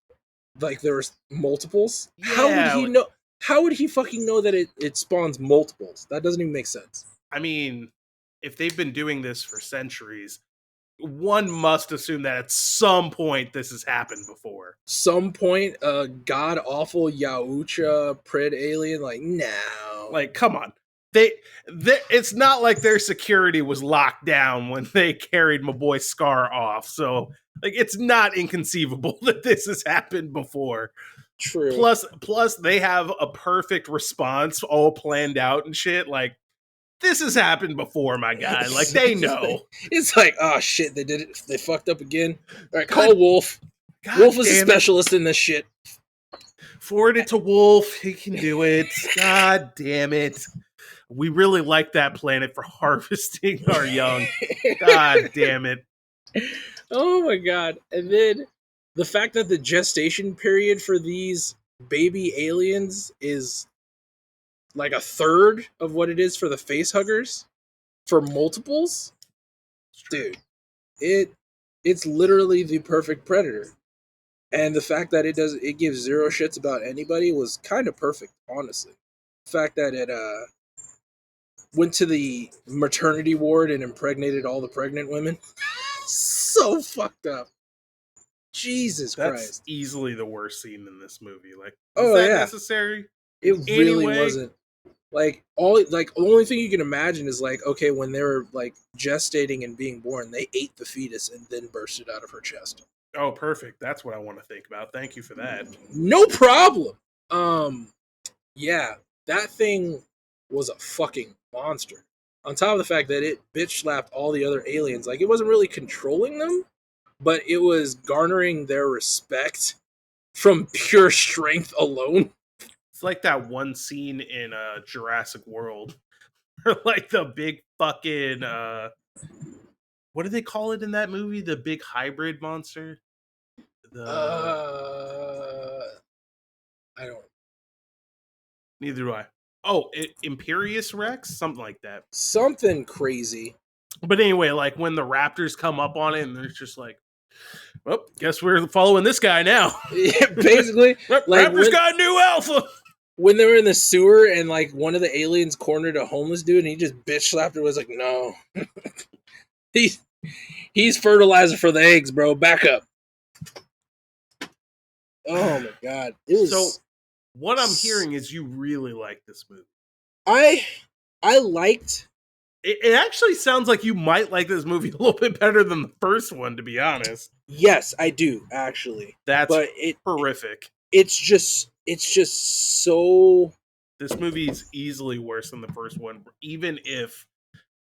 There was multiples? Yeah, how would he know? How would he fucking know that it spawns multiples? That doesn't even make sense. I mean, if they've been doing this for centuries, one must assume that at some point this has happened before. Some point, a god awful Yautja pred alien, no. Come on. It's not like their security was locked down when they carried my boy Scar off. So, it's not inconceivable that this has happened before. True. Plus, they have a perfect response all planned out and shit. This has happened before, my guy. They know. It's oh shit, they did it. They fucked up again. All right, call Wolf. Wolf is a specialist in this shit. Forward it to Wolf. He can do it. God damn it. We really like that planet for harvesting our young. God damn it. Oh my god. And then the fact that the gestation period for these baby aliens is a third of what it is for the face huggers for multiples. Dude, it's literally the perfect predator. And the fact that it gives zero shits about anybody was kind of perfect, honestly. The fact that went to the maternity ward and impregnated all the pregnant women. So fucked up. Jesus That's Christ. easily the worst scene in this movie. Like, was Oh that yeah. necessary? It In really any way? wasn't. Like the only thing you can imagine is like, okay, when they were like gestating and being born, they ate the fetus and then bursted out of her chest. Oh, perfect. That's what I want to think about. Thank you for that. No problem. Yeah, that thing was a fucking monster. On top of the fact that it bitch slapped all the other aliens, like it wasn't really controlling them, but it was garnering their respect from pure strength alone. It's like that one scene in Jurassic World where like the big fucking what do they call it in that movie? The big hybrid monster? The I don't. Neither do I. Oh, Imperious Rex? Something like that. Something crazy. But anyway, like when the raptors come up on it and they're just like, well, guess we're following this guy now. Yeah, basically, like Raptors got a new alpha. When they were in the sewer and like one of the aliens cornered a homeless dude and he just bitch slapped her, was like, no. He's fertilizer for the eggs, bro. Back up. Oh my god. It was So what I'm hearing is you really like this movie. I liked it actually sounds like you might like this movie a little bit better than the first one, to be honest. Yes, I do, actually. That's horrific. It's just so This movie is easily worse than the first one, even if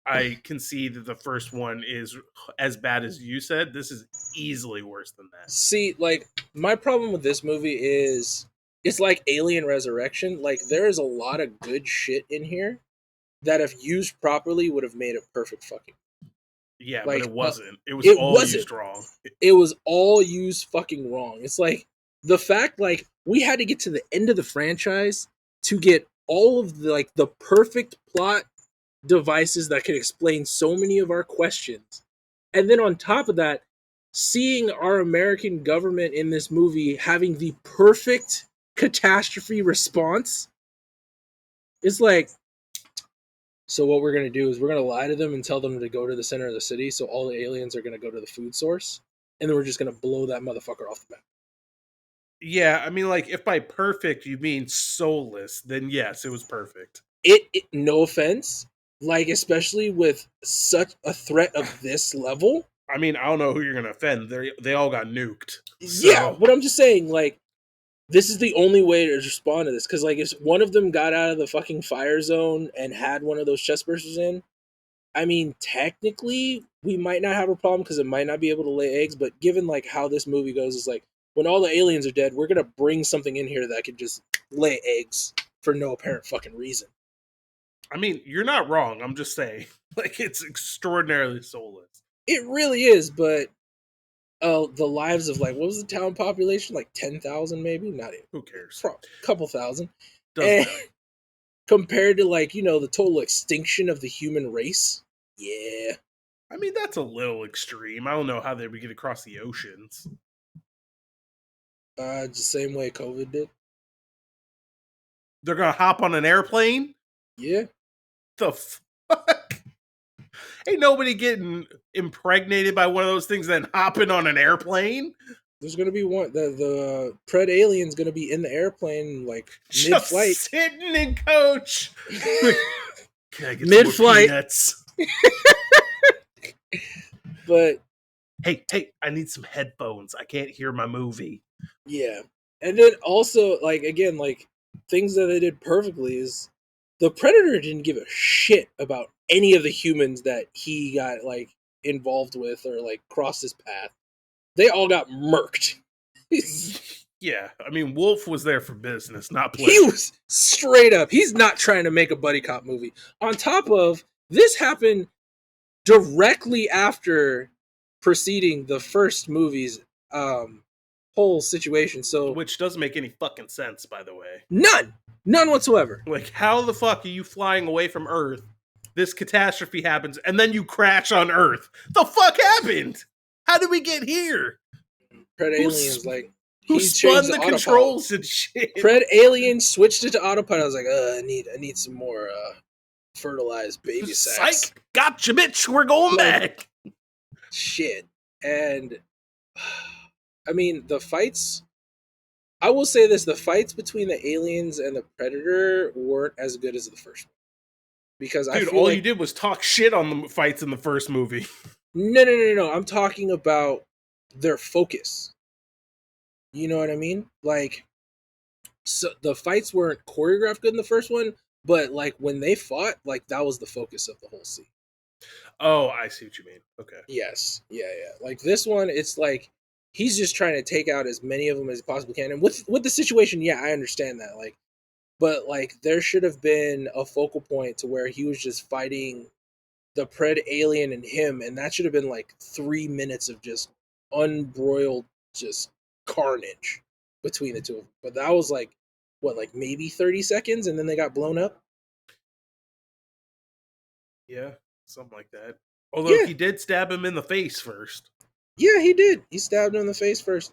I concede that the first one is as bad as you said. This is easily worse than that. See, like, my problem with this movie is it's like Alien Resurrection. Like, there is a lot of good shit in here that, if used properly, would have made it perfect fucking. Yeah, like, but it wasn't. It was used wrong. It was all used fucking wrong. It's like the fact, like, we had to get to the end of the franchise to get all of the perfect plot devices that could explain so many of our questions. And then on top of that, seeing our American government in this movie having the perfect catastrophe response, it's like, so what we're going to do is we're going to lie to them and tell them to go to the center of the city, so all the aliens are going to go to the food source, and then we're just going to blow that motherfucker off the map. Yeah, I mean, like, if by perfect you mean soulless, then yes, it was perfect. It no offense, like, especially with such a threat of this level. I mean, I don't know who you're going to offend. They all got nuked. So. Yeah, but I'm just saying, like, this is the only way to respond to this. Because, like, if one of them got out of the fucking fire zone and had one of those chest bursters in, I mean, technically, we might not have a problem because it might not be able to lay eggs. But given, like, how this movie goes, it's like, when all the aliens are dead, we're going to bring something in here that can just lay eggs for no apparent fucking reason. I mean, you're not wrong. I'm just saying. Like, it's extraordinarily soulless. It really is, but the lives of, like, what was the town population? Like 10,000 maybe? Not even. Who cares? A couple thousand. Doesn't matter. Compared to, like, you know, the total extinction of the human race. Yeah. I mean, that's a little extreme. I don't know how they would get across the oceans. The same way COVID did. They're going to hop on an airplane? Yeah. The fuck? Ain't nobody getting impregnated by one of those things then hopping on an airplane. There's gonna be one. The Pred alien's gonna be in the airplane, like, mid-flight, sitting in coach. Can I get mid-flight? Some more peanuts? But hey, I need some headphones. I can't hear my movie. Yeah, and then also, like, again, like, things that they did perfectly is the Predator didn't give a shit about any of the humans that he got, like, involved with or, like, crossed his path. They all got murked. Yeah, I mean, Wolf was there for business, not pleasure. He was straight up. He's not trying to make a buddy cop movie. On top of, this happened directly after preceding the first movie's whole situation. So, which doesn't make any fucking sense, by the way. None whatsoever. Like, how the fuck are you flying away from Earth? This catastrophe happens, and then you crash on Earth. The fuck happened? How did we get here? Pred Alien's like, who spun the controls and shit? Pred Alien switched it to autopilot. I was like, I need some more fertilized baby sex. Psych! Gotcha, bitch! We're going back! Shit. And, I mean, the fights... I will say this, the fights between the aliens and the Predator weren't as good as the first one. Because I Dude, feel all like... you did was talk shit on the fights in the first movie. No. I'm talking about their focus. You know what I mean? Like, so the fights weren't choreographed good in the first one, but like when they fought, like that was the focus of the whole scene. Oh, I see what you mean. Okay. Yes, yeah. Like this one, it's like he's just trying to take out as many of them as he possibly can. And with the situation, yeah, I understand that. Like, but like there should have been a focal point to where he was just fighting the Pred alien and him, and that should have been like 3 minutes of just unbroiled just carnage between the two of them. But that was like what, like maybe 30 seconds, and then they got blown up. Yeah, something like that. Although Yeah, he did stab him in the face first. yeah, he did. He stabbed him in the face first.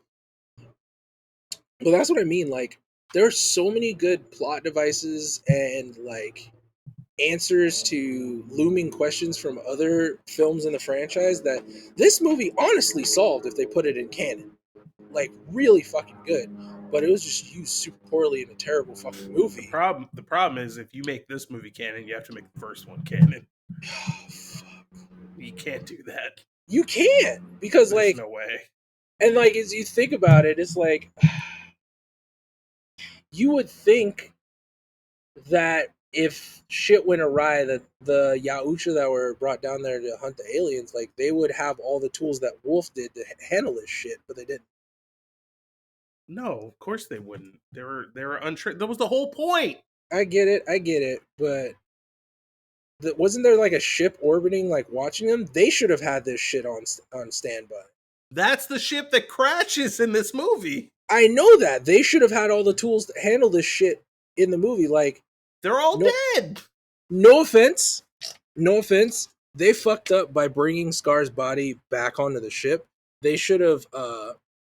But that's what I mean. Like, there's so many good plot devices and like answers to looming questions from other films in the franchise that this movie honestly solved if they put it in canon. Like, really fucking good. But it was just used super poorly in a terrible fucking movie. The problem is if you make this movie canon, you have to make the first one canon. You can't do that. You can't, because There's like, no way. and like as you think about it, it's like you would think that if shit went awry, that the Yautja that were brought down there to hunt the aliens, like they would have all the tools that Wolf did to handle this shit, but they didn't. No, of course they wouldn't. They were untrained. That was the whole point. I get it, but wasn't there like a ship orbiting, like watching them? They should have had this shit on standby. That's the ship that crashes in this movie. I know that they should have had all the tools to handle this shit in the movie. Like, They're all no, dead. no offense, they fucked up by bringing Scar's body back onto the ship. They should have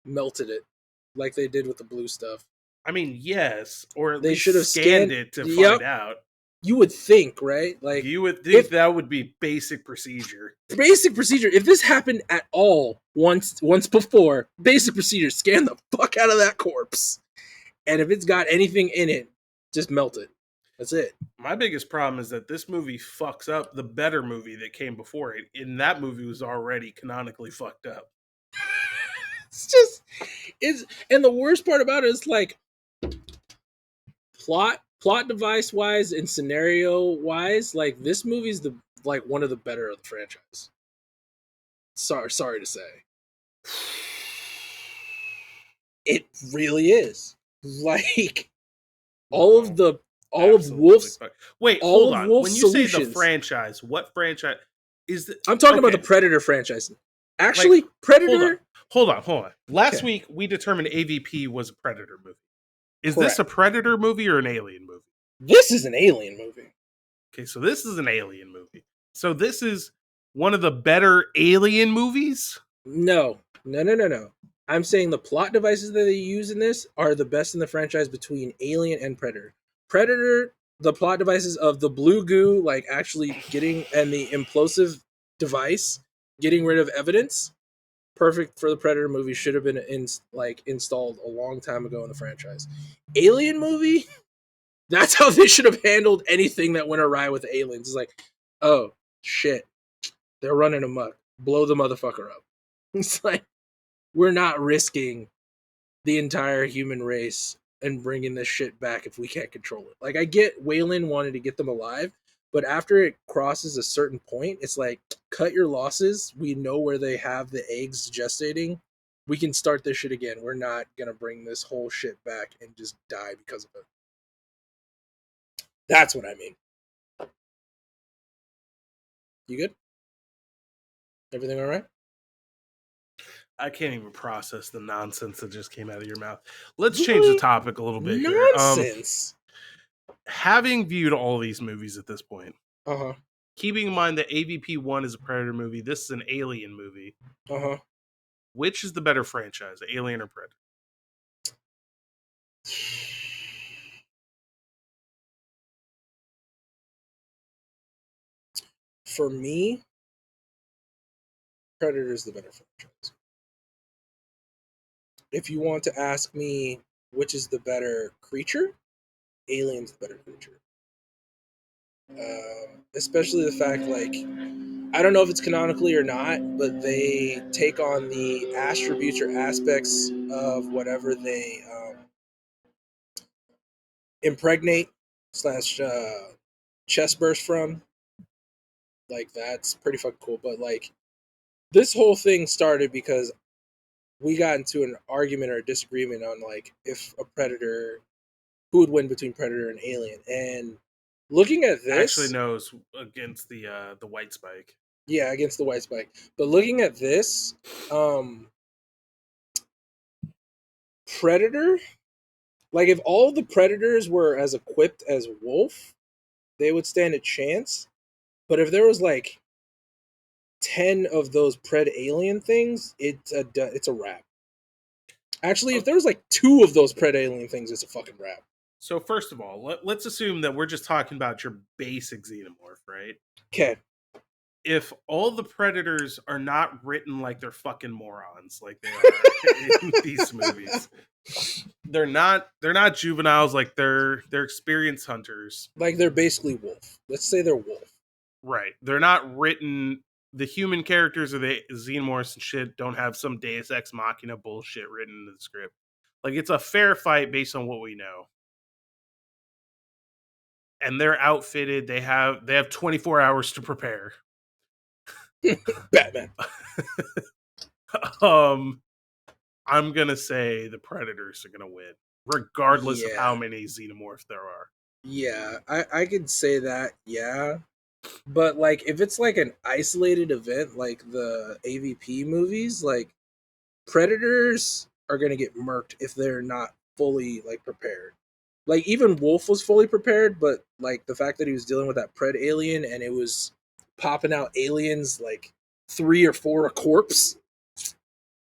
melted it like they did with the blue stuff. I mean, yes, or at They least should have scanned scanned it to Yep, find out. you would think, right? Like, You would think if that would be basic procedure. basic procedure, if this happened at all once before, basic procedure, scan the fuck out of that corpse. And if it's got anything in it, just melt it. That's it. My biggest problem is that this movie fucks up the better movie that came before it. And that movie was already canonically fucked up. It's just and the worst part about it is like plot device wise and scenario wise, like this movie's the like one of the better of the franchise. Sorry to say. It really is. Like all of Wolf's Wait, all hold of on. Wolf's When you say the solutions. franchise, what franchise is the I'm talking about the Predator franchise. Actually, Like, Predator. Hold on. Last Okay. week we determined AvP was a Predator movie. Is Correct. this a Predator movie or an Alien movie? This is an Alien movie. Okay, so this is an Alien movie. So this is one of the better Alien movies? No. I'm saying the plot devices that they use in this are the best in the franchise between Alien and Predator. Predator, the plot devices of the blue goo, like actually getting, and the implosive device, getting rid of evidence, perfect for the Predator movie, should have been installed a long time ago in the franchise. Alien movie, that's how they should have handled anything that went awry with aliens. It's like, oh shit, they're running amok. Blow the motherfucker up. It's like, we're not risking the entire human race and bringing this shit back if we can't control it. Like, I get Wayland wanted to get them alive, but after it crosses a certain point, it's like, cut your losses. We know where they have the eggs gestating. We can start this shit again. We're not gonna bring this whole shit back and just die because of it. That's what I mean. You good? Everything all right? I can't even process the nonsense that just came out of your mouth. Let's change the topic a little bit here. Nonsense. Having viewed all these movies at this point, Uh-huh. keeping in mind that AvP 1 is a Predator movie, this is an Alien movie. Uh-huh. Which is the better franchise, Alien or Predator? for me, Predator's the better franchise. If you want to ask me which is the better creature, Alien's the better creature. Especially the fact, like, I don't know if it's canonically or not, but they take on the attributes or aspects of whatever they impregnate slash chest burst from. Like, that's pretty fucking cool. But, like, this whole thing started because we got into an argument or a disagreement on, like, if a Predator, who would win between Predator and Alien. And looking at this, actually knows against the white spike. Yeah, against the white spike. But looking at this, Predator, like, if all the Predators were as equipped as Wolf, they would stand a chance. But if there was like 10 of those Pred Alien things, it's a wrap. Actually, if there was like 2 of those Pred Alien things, it's a fucking wrap. So first of all, let's assume that we're just talking about your basic xenomorph, right? Okay. If all the Predators are not written like they're fucking morons, like they are in these movies, they're not juveniles, like they're experienced hunters. Like, they're basically Wolf. Let's say they're Wolf. Right. They're not written. The human characters or the xenomorphs and shit don't have some Deus Ex Machina bullshit written in the script. Like, it's a fair fight based on what we know. And they're outfitted. They have 24 hours to prepare. Batman. I'm gonna say the Predators are gonna win, regardless of how many xenomorphs there are. Yeah, I could say that, yeah. But, like, if it's like an isolated event like the AvP movies, like, Predators are gonna get murked if they're not fully, like, prepared. Like, even Wolf was fully prepared, but, like, the fact that he was dealing with that Pred alien and it was popping out aliens, like 3 or 4 a corpse,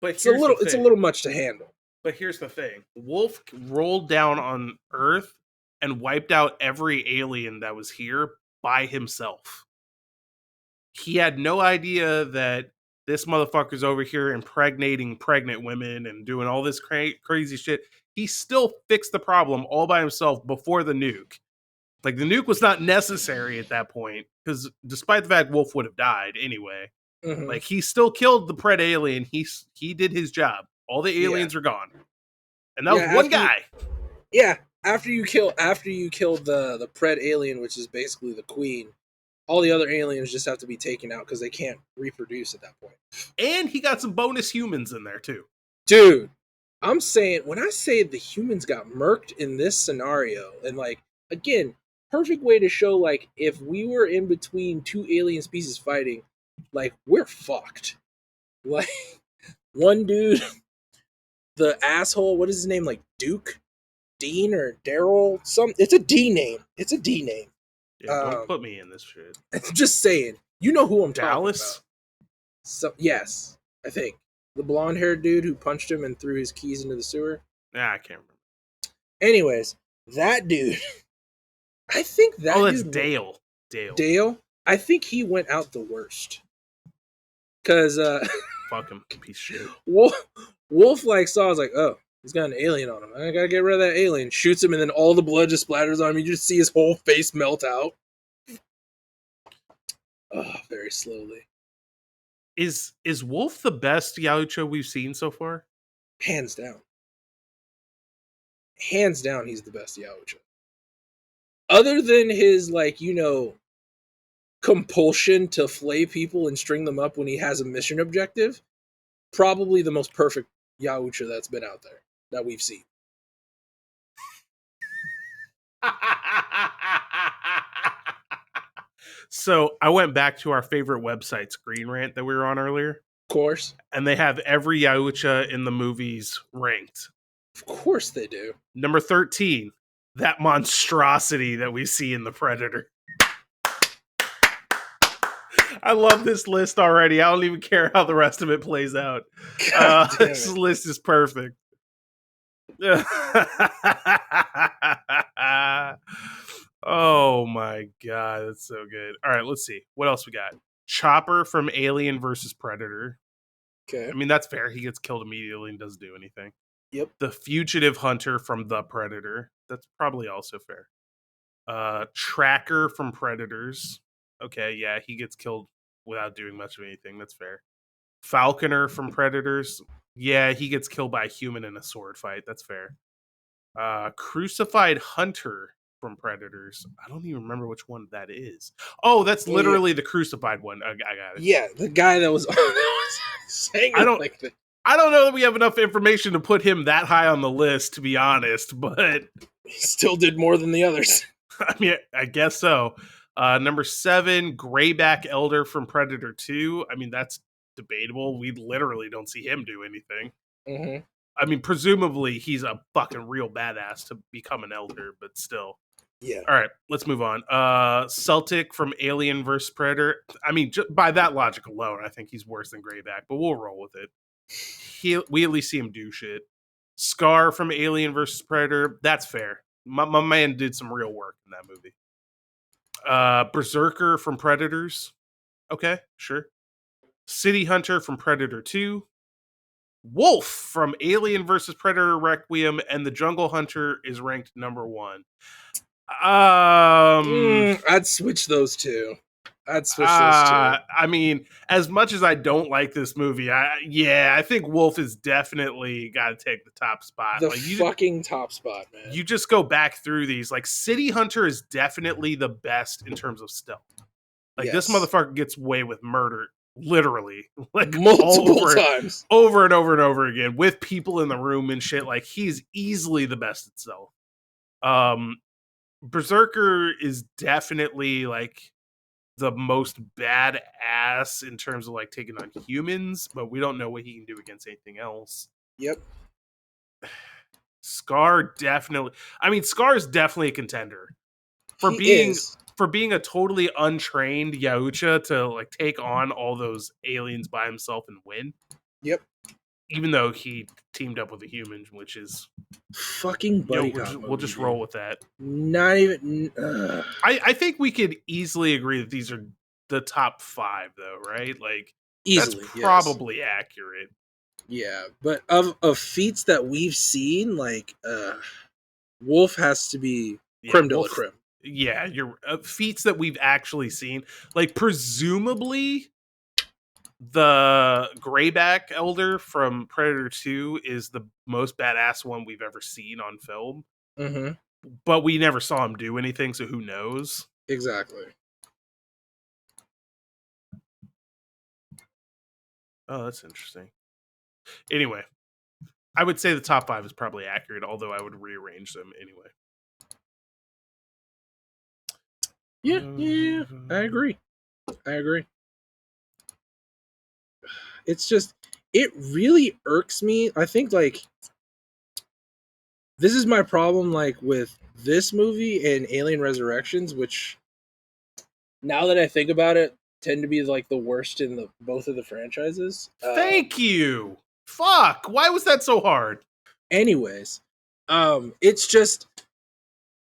but it's a little much to handle. But here's the thing: Wolf rolled down on Earth and wiped out every alien that was here by himself. He had no idea that this motherfucker's over here impregnating pregnant women and doing all this crazy shit. He still fixed the problem all by himself before the nuke. Like, the nuke was not necessary at that point, because despite the fact Wolf would have died anyway, like, he still killed the Pred alien. He did his job. All the aliens are gone, and that was one guy. After you kill the Pred alien, which is basically the queen, all the other aliens just have to be taken out because they can't reproduce at that point. And he got some bonus humans in there too. Dude, I'm saying, when I say the humans got murked in this scenario, and, like, again, perfect way to show, like, if we were in between 2 alien species fighting, like, we're fucked. Like, one dude, the asshole, what is his name? Like, Duke? Dean or Daryl? It's a D name. It's a D name. Yeah, don't put me in this shit. I'm just saying. You know who I'm Dallas? talking about. So, yes, I think. The blonde-haired dude who punched him and threw his keys into the sewer. Nah, I can't remember. Anyways, that dude. I think that dude... Oh, that's Dale. Dale? I think he went out the worst. Because, fuck him, piece of shit. Wolf, like, saw, was like, oh, he's got an alien on him. I gotta get rid of that alien. Shoots him, and then all the blood just splatters on him. You just see his whole face melt out. Oh, very slowly. Is Wolf the best Yautja we've seen so far? Hands down. Hands down, he's the best Yautja. Other than his, like, you know, compulsion to flay people and string them up when he has a mission objective, probably the most perfect Yautja that's been out there that we've seen. So I went back to our favorite website, Screen Rant, that we were on earlier. Of course. And they have every Yautja in the movies ranked. Of course they do. Number 13, that monstrosity that we see in the Predator. I love this list already. I don't even care how the rest of it plays out. This list is perfect. Oh my god, that's so good. All right, let's see. What else we got? Chopper from Alien versus Predator. Okay. I mean, that's fair. He gets killed immediately and doesn't do anything. Yep. The Fugitive Hunter from The Predator. That's probably also fair. Tracker from Predators. Okay, yeah, he gets killed without doing much of anything. That's fair. Falconer from Predators. Yeah, he gets killed by a human in a sword fight. That's fair. Crucified Hunter from Predators. I don't even remember which one that is. Oh, that's Oh yeah. literally the crucified one. I got it. Yeah, the guy that was, that was saying I it don't like that. I don't know that we have enough information to put him that high on the list, to be honest, but He still did more than the others. I mean, I guess so. Number 7, Greyback Elder from Predator 2. I mean, that's debatable. We literally don't see him do anything. Mm-hmm. I mean, presumably he's a fucking real badass to become an elder, but still. Yeah. All right, let's move on. Celtic from Alien vs. Predator. I mean, by that logic alone, I think he's worse than Greyback, but we'll roll with it. We at least see him do shit. Scar from Alien vs. Predator. That's fair. My man did some real work in that movie. Berserker from Predators. Okay, sure. City Hunter from Predator 2. Wolf from Alien vs. Predator Requiem, and the Jungle Hunter is ranked number 1. I'd switch those two. I mean, as much as I don't like this movie, I think Wolf is definitely got to take the top spot. The Like fucking top spot, man. you just go back through these. Like City Hunter is definitely the best in terms of stealth. Like this Yes. motherfucker gets away with murder, literally, like Multiple times. over and over and over again with people in the room and shit. Like he's easily the best at stealth. Berserker is definitely like the most badass in terms of like taking on humans, but we don't know what he can do against anything else. Yep. Scar definitely. I mean, Scar is definitely a contender for being a totally untrained Yautja to like take on all those aliens by himself and win. Yep. Even though he teamed up with a human, which is fucking buddy cop we'll just roll with that. Not even. I think we could easily agree that these are the top 5, though, right? Like Easily, that's probably accurate. Yeah, but of feats that we've seen, like Wolf has to be creme de la creme. Yeah, your feats that we've actually seen, like presumably the Greyback Elder from Predator 2 is the most badass one we've ever seen on film. Mm-hmm. But we never saw him do anything, so who knows? Exactly. Oh, that's interesting. Anyway, I would say the top 5 is probably accurate, although I would rearrange them anyway. Yeah, I agree. It's just, it really irks me. I think, like, this is my problem, like, with this movie and Alien Resurrections, which, now that I think about it, tend to be, like, the worst in both of the franchises. Thank you! Fuck! Why was that so hard? Anyways, it's just,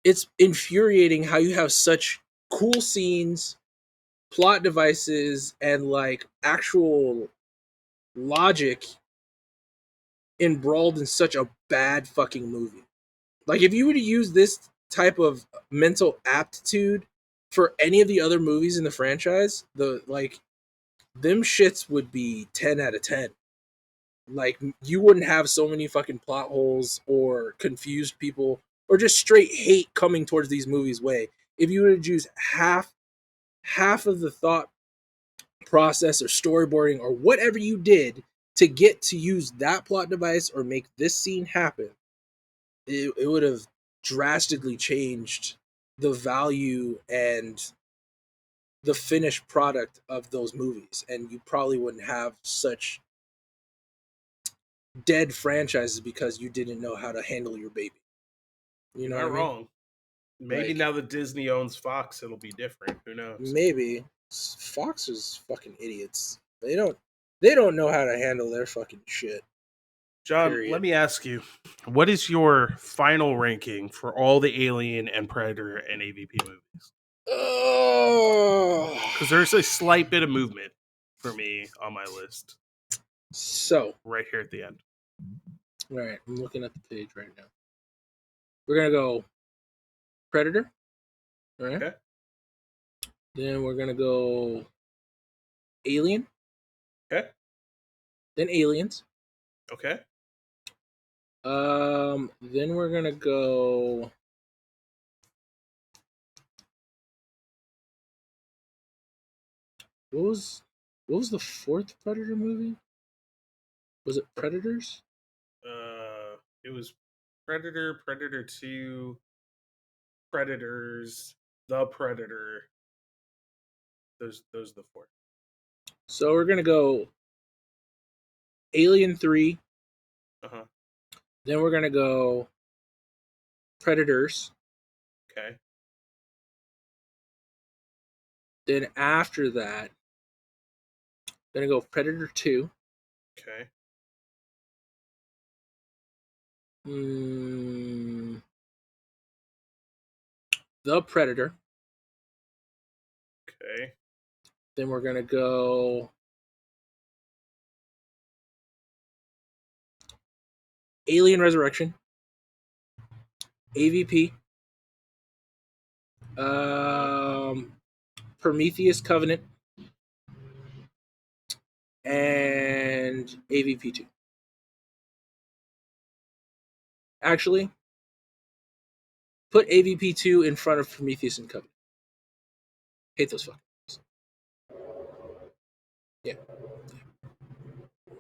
it's infuriating how you have such cool scenes, plot devices, and, like, actual logic embroiled in such a bad fucking movie. Like, if you were to use this type of mental aptitude for any of the other movies in the franchise, them shits would be 10 out of 10. Like, you wouldn't have so many fucking plot holes or confused people or just straight hate coming towards these movies' way. If you were to use half of the thought process or storyboarding or whatever you did to get to use that plot device or make this scene happen, it would have drastically changed the value and the finished product of those movies, and you probably wouldn't have such dead franchises because you didn't know how to handle your baby. You know, not what I mean? wrong. Maybe now that Disney owns Fox, it'll be different. Who knows? Maybe. Fox is fucking idiots. They don't know how to handle their fucking shit. John, let Period. me ask you, what is your final ranking for all the Alien and Predator and AVP movies? Oh. Because there's a slight bit of movement for me on my list So, right here at the end. all right, I'm looking at the page right now. We're gonna go Predator. All right. Okay. Then we're gonna go Alien. Okay. Then Aliens. Okay. Then we're gonna go. What was the fourth Predator movie? Was it Predators? It was Predator, Predator 2, Predators, The Predator. Those are the four. So we're gonna go Alien 3. Uh-huh. Then we're gonna go Predators. Okay. Then after that, gonna go Predator 2. Okay. The Predator. Okay. Then we're gonna go Alien Resurrection. AVP. Prometheus Covenant. And AVP 2. Actually, put AVP 2 in front of Prometheus and Covenant. Hate those fucking movies. Yeah.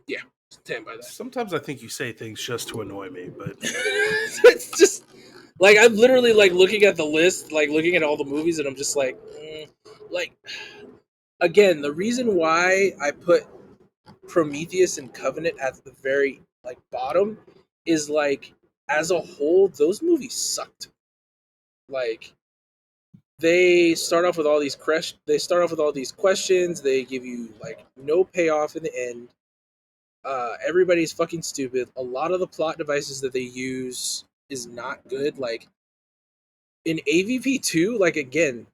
Yeah. Stand by that. Sometimes I think you say things just to annoy me, but It's just like I'm literally like looking at the list, like looking at all the movies, and I'm just like, like again, the reason why I put Prometheus and Covenant at the very like bottom is like as a whole, those movies sucked. Like they start off with all these questions. They give you like no payoff in the end. Everybody's fucking stupid. A lot of the plot devices that they use is not good. Like in AVP 2, like again,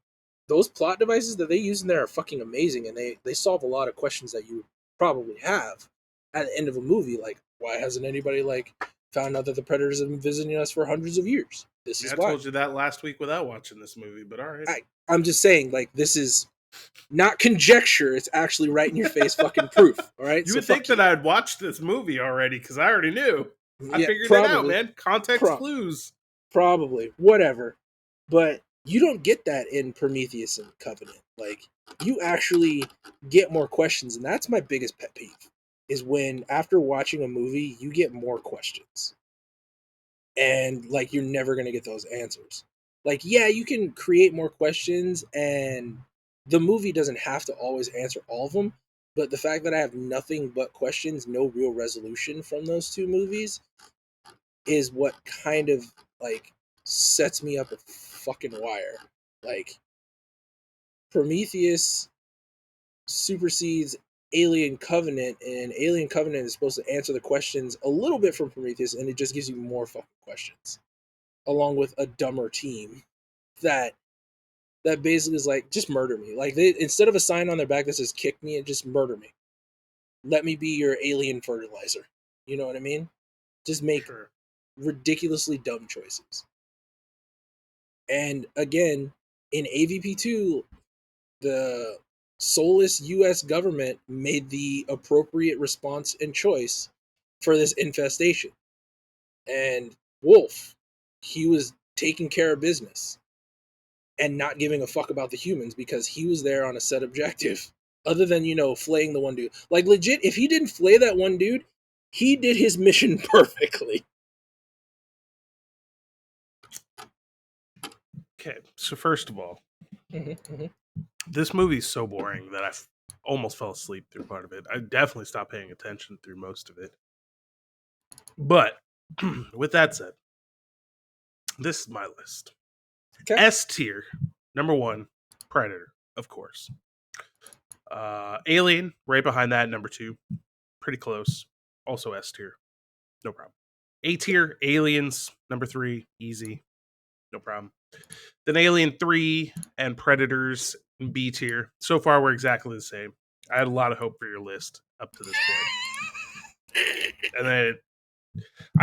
those plot devices that they use in there are fucking amazing, and they solve a lot of questions that you probably have at the end of a movie. Like, why hasn't anybody like found out that the predators have been visiting us for hundreds of years? This is I why. told you that last week without watching this movie, but all right. I'm just saying, like, this is not conjecture. It's actually right in your face fucking proof. All right. You would think that I'd watched this movie already because I already knew. I figured it out, man. Context clues. Probably. Whatever. But you don't get that in Prometheus and Covenant. Like, you actually get more questions, and that's my biggest pet peeve. Is when after watching a movie, you get more questions. And like you're never gonna get those answers. Like, yeah, you can create more questions, and the movie doesn't have to always answer all of them. But the fact that I have nothing but questions, no real resolution from those two movies, is what kind of like sets me up a fucking wire. Like, Prometheus supersedes Alien Covenant, and Alien Covenant is supposed to answer the questions a little bit from Prometheus, and it just gives you more fucking questions, along with a dumber team that basically is like, just murder me. Like, they, instead of a sign on their back that says "kick me," it just murder me. Let me be your alien fertilizer. You know what I mean? Just make ridiculously dumb choices. And again, in AVP 2, the soulless US government made the appropriate response and choice for this infestation. And Wolf, he was taking care of business and not giving a fuck about the humans because he was there on a set objective. Other than, flaying the one dude. Like, legit, if he didn't flay that one dude, he did his mission perfectly. Okay, so first of all, this movie's so boring that I almost fell asleep through part of it. I definitely stopped paying attention through most of it. But with that said, this is my list. Okay. S tier, number 1, Predator, of course. Alien, right behind that, number 2. Pretty close. Also S tier. No problem. A tier, Aliens, number 3, easy. No problem. Then Alien 3 and Predators in B tier. So far, we're exactly the same. I had a lot of hope for your list up to this point. And then,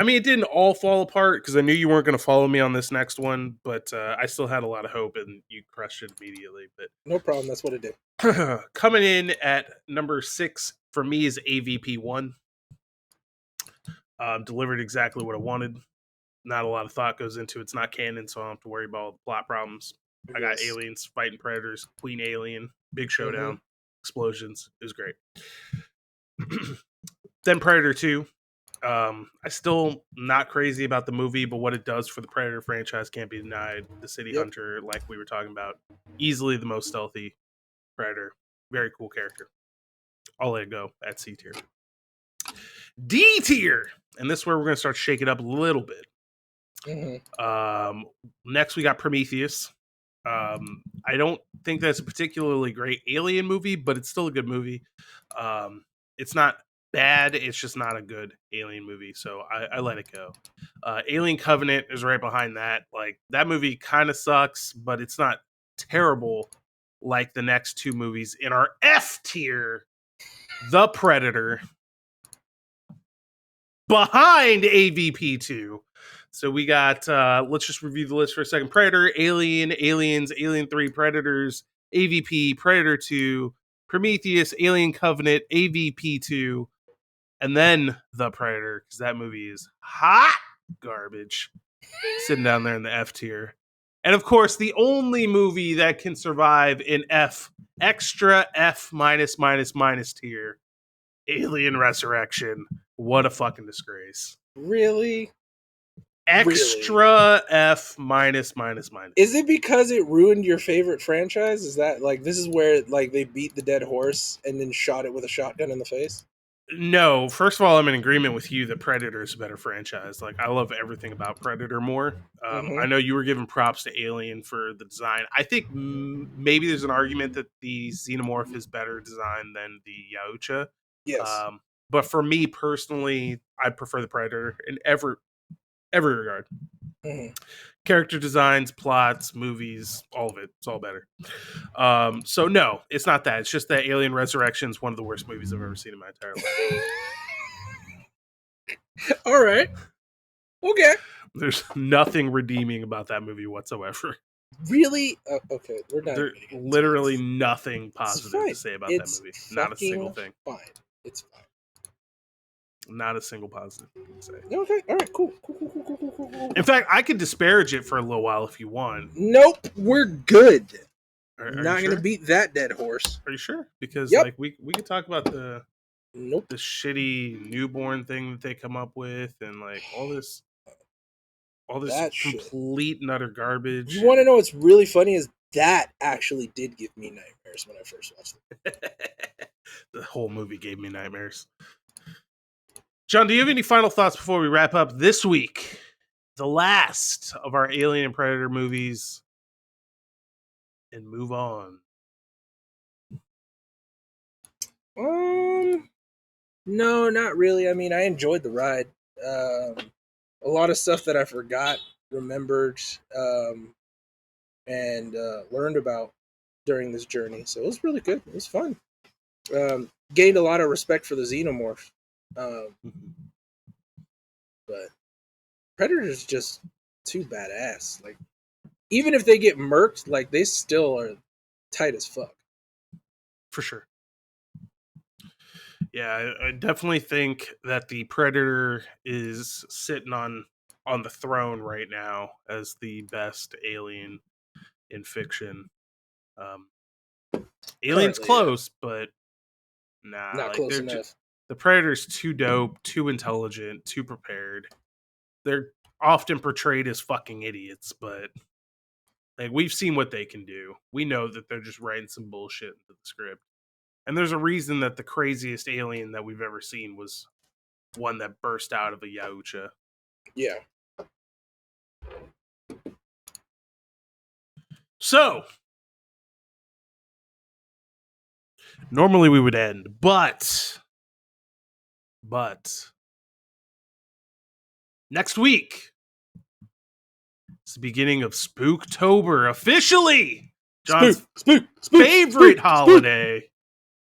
it didn't all fall apart because I knew you weren't going to follow me on this next one, but I still had a lot of hope and you crushed it immediately. But No problem. That's what it did. coming in at number 6 for me is AvP 1. Delivered exactly what I wanted. Not a lot of thought goes into it. It's not canon, so I don't have to worry about all the plot problems. I got aliens fighting predators, Queen Alien, big showdown, explosions. It was great. Then Predator 2. I still not crazy about the movie, but what it does for the Predator franchise can't be denied. The City Hunter, like we were talking about, easily the most stealthy Predator. Very cool character. I'll let it go at C tier. D tier, and this is where we're going to start shaking it up a little bit. Next, we got Prometheus. I don't think that's a particularly great alien movie, but it's still a good movie. It's not bad. It's just not a good alien movie, so I let it go. Alien Covenant is right behind that. Like, that movie kind of sucks, but it's not terrible like the next two movies in our F tier. The Predator, behind AvP 2. So we got, let's just review the list for a second. Predator, Alien, Aliens, Alien 3, Predators, AvP, Predator 2, Prometheus, Alien Covenant, AvP 2, and then The Predator, because that movie is hot garbage. Sitting down there in the F tier. And of course, the only movie that can survive in F, extra F minus minus minus tier, Alien Resurrection. What a fucking disgrace. Really? Extra F minus minus minus. Is it because it ruined your favorite franchise? Is that like this is where like they beat the dead horse and then shot it with a shotgun in the face? No, first of all, I'm in agreement with you that Predator is a better franchise. Like, I love everything about Predator more. I know you were giving props to Alien for the design. I think maybe there's an argument that the Xenomorph is better designed than the Yautja. Yes. But for me personally, I prefer the Predator in every regard. Character designs, plots, movies, all of it. It's all better. So no, it's not that. It's just that Alien Resurrection is one of the worst movies I've ever seen in my entire life. All right. Okay. There's nothing redeeming about that movie whatsoever. Really? Okay, we're not. There's literally nothing positive to say about that movie. Not a single thing. Fine. It's fine. Not a single positive thing to say. Okay. All right. Cool. In fact, I could disparage it for a little while if you want. Nope. We're good. Are not going to beat that dead horse. Are you sure? Because like we could talk about the the shitty newborn thing that they come up with and like all this complete and utter garbage. You want to know what's really funny is that actually did give me nightmares when I first watched it. The whole movie gave me nightmares. John, do you have any final thoughts before we wrap up this week? The last of our Alien and Predator movies, and move on. No, not really. I mean, I enjoyed the ride. A lot of stuff that I forgot, remembered, and learned about during this journey. So it was really good. It was fun. Gained a lot of respect for the Xenomorph. But Predator's just too badass. Like, even if they get murked, like, they still are tight as fuck. For sure. Yeah, I definitely think that the Predator is sitting on the throne right now as the best alien in fiction. Alien's close, but nah, not close enough. The Predator's too dope, too intelligent, too prepared. They're often portrayed as fucking idiots, but like, we've seen what they can do. We know that they're just writing some bullshit into the script. And there's a reason that the craziest alien that we've ever seen was one that burst out of a Yautja. Yeah. So, normally we would end, but Next week, it's the beginning of Spooktober, officially John's favorite holiday.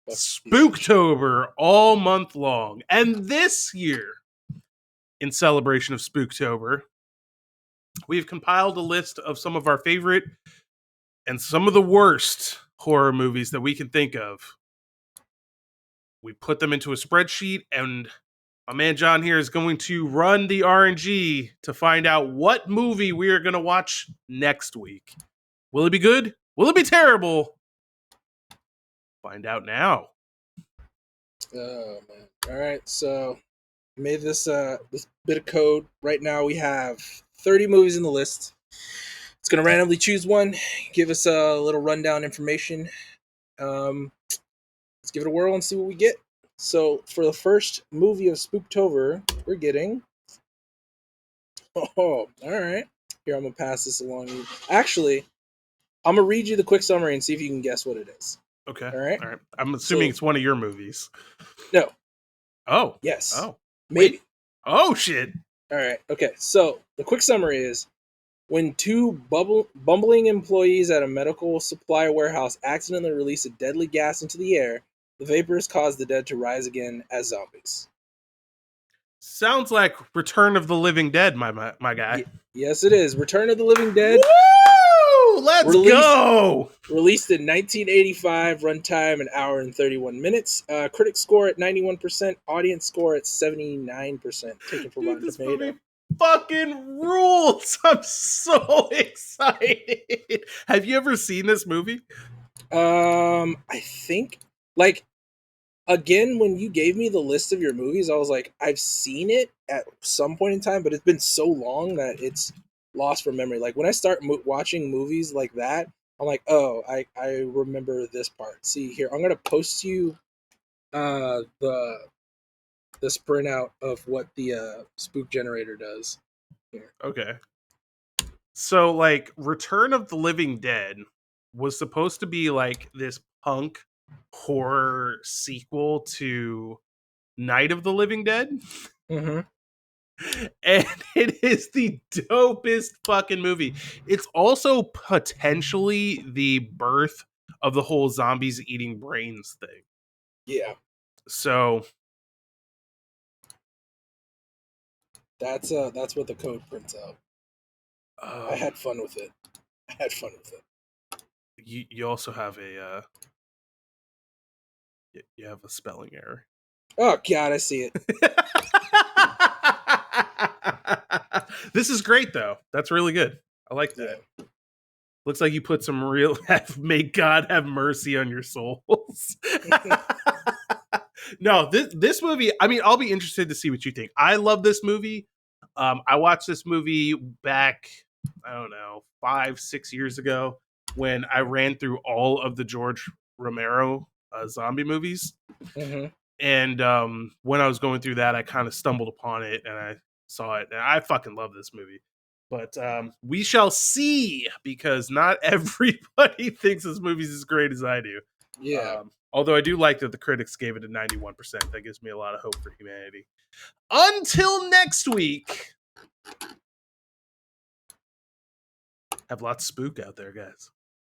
Spooktober all month long. And this year, in celebration of Spooktober, we've compiled a list of some of our favorite and some of the worst horror movies that we can think of. We put them into a spreadsheet, and my man John here is going to run the RNG to find out what movie we are going to watch next week. Will it be good? Will it be terrible? Find out now. Oh man! All right, so made this this bit of code. Right now we have 30 movies in the list. It's gonna randomly choose one, give us a little rundown information. Let's give it a whirl and see what we get. So for the first movie of Spooktober, we're getting. Oh, all right. Here, I'm gonna pass this along. Actually, I'm gonna read you the quick summary and see if you can guess what it is. Okay. All right. I'm assuming it's one of your movies. No. Oh. Yes. Oh. Maybe. Wait. Oh shit. All right. Okay. So the quick summary is: when two bumbling employees at a medical supply warehouse accidentally release a deadly gas into the air, the vapors cause the dead to rise again as zombies. Sounds like Return of the Living Dead, my guy. Yes, it is. Return of the Living Dead. Woo! Let's go! Released in 1985, runtime an hour and 31 minutes. Critic score at 91%, audience score at 79%. Taken from Rotten Tomatoes. Fucking rules! I'm so excited. Have you ever seen this movie? I think again, when you gave me the list of your movies, I was like, I've seen it at some point in time, but it's been so long that it's lost from memory. Like when I start watching movies like that, I'm like, oh, I remember this part. See here, I'm gonna post you this printout of what the spook generator does. Here. Okay. So like Return of the Living Dead was supposed to be like this punk horror sequel to Night of the Living Dead. Mm-hmm. And it is the dopest fucking movie. It's also potentially the birth of the whole zombies eating brains thing. Yeah. So that's what the code prints out. I had fun with it. You also have a you have a spelling error. Oh god, I see it. This is great though. That's really good. I like that. Yeah. Looks like you put some real may God have mercy on your souls. No, this movie, I mean, I'll be interested to see what you think. I love this movie. I watched this movie back, I don't know, 5-6 years ago when I ran through all of the George Romero zombie movies. Mm-hmm. And when I was going through that, I kind of stumbled upon it and I saw it. And I fucking love this movie. But we shall see, because not everybody thinks this movie's as great as I do. Yeah. Although I do like that the critics gave it a 91%. That gives me a lot of hope for humanity. Until next week, have lots of spook out there, guys.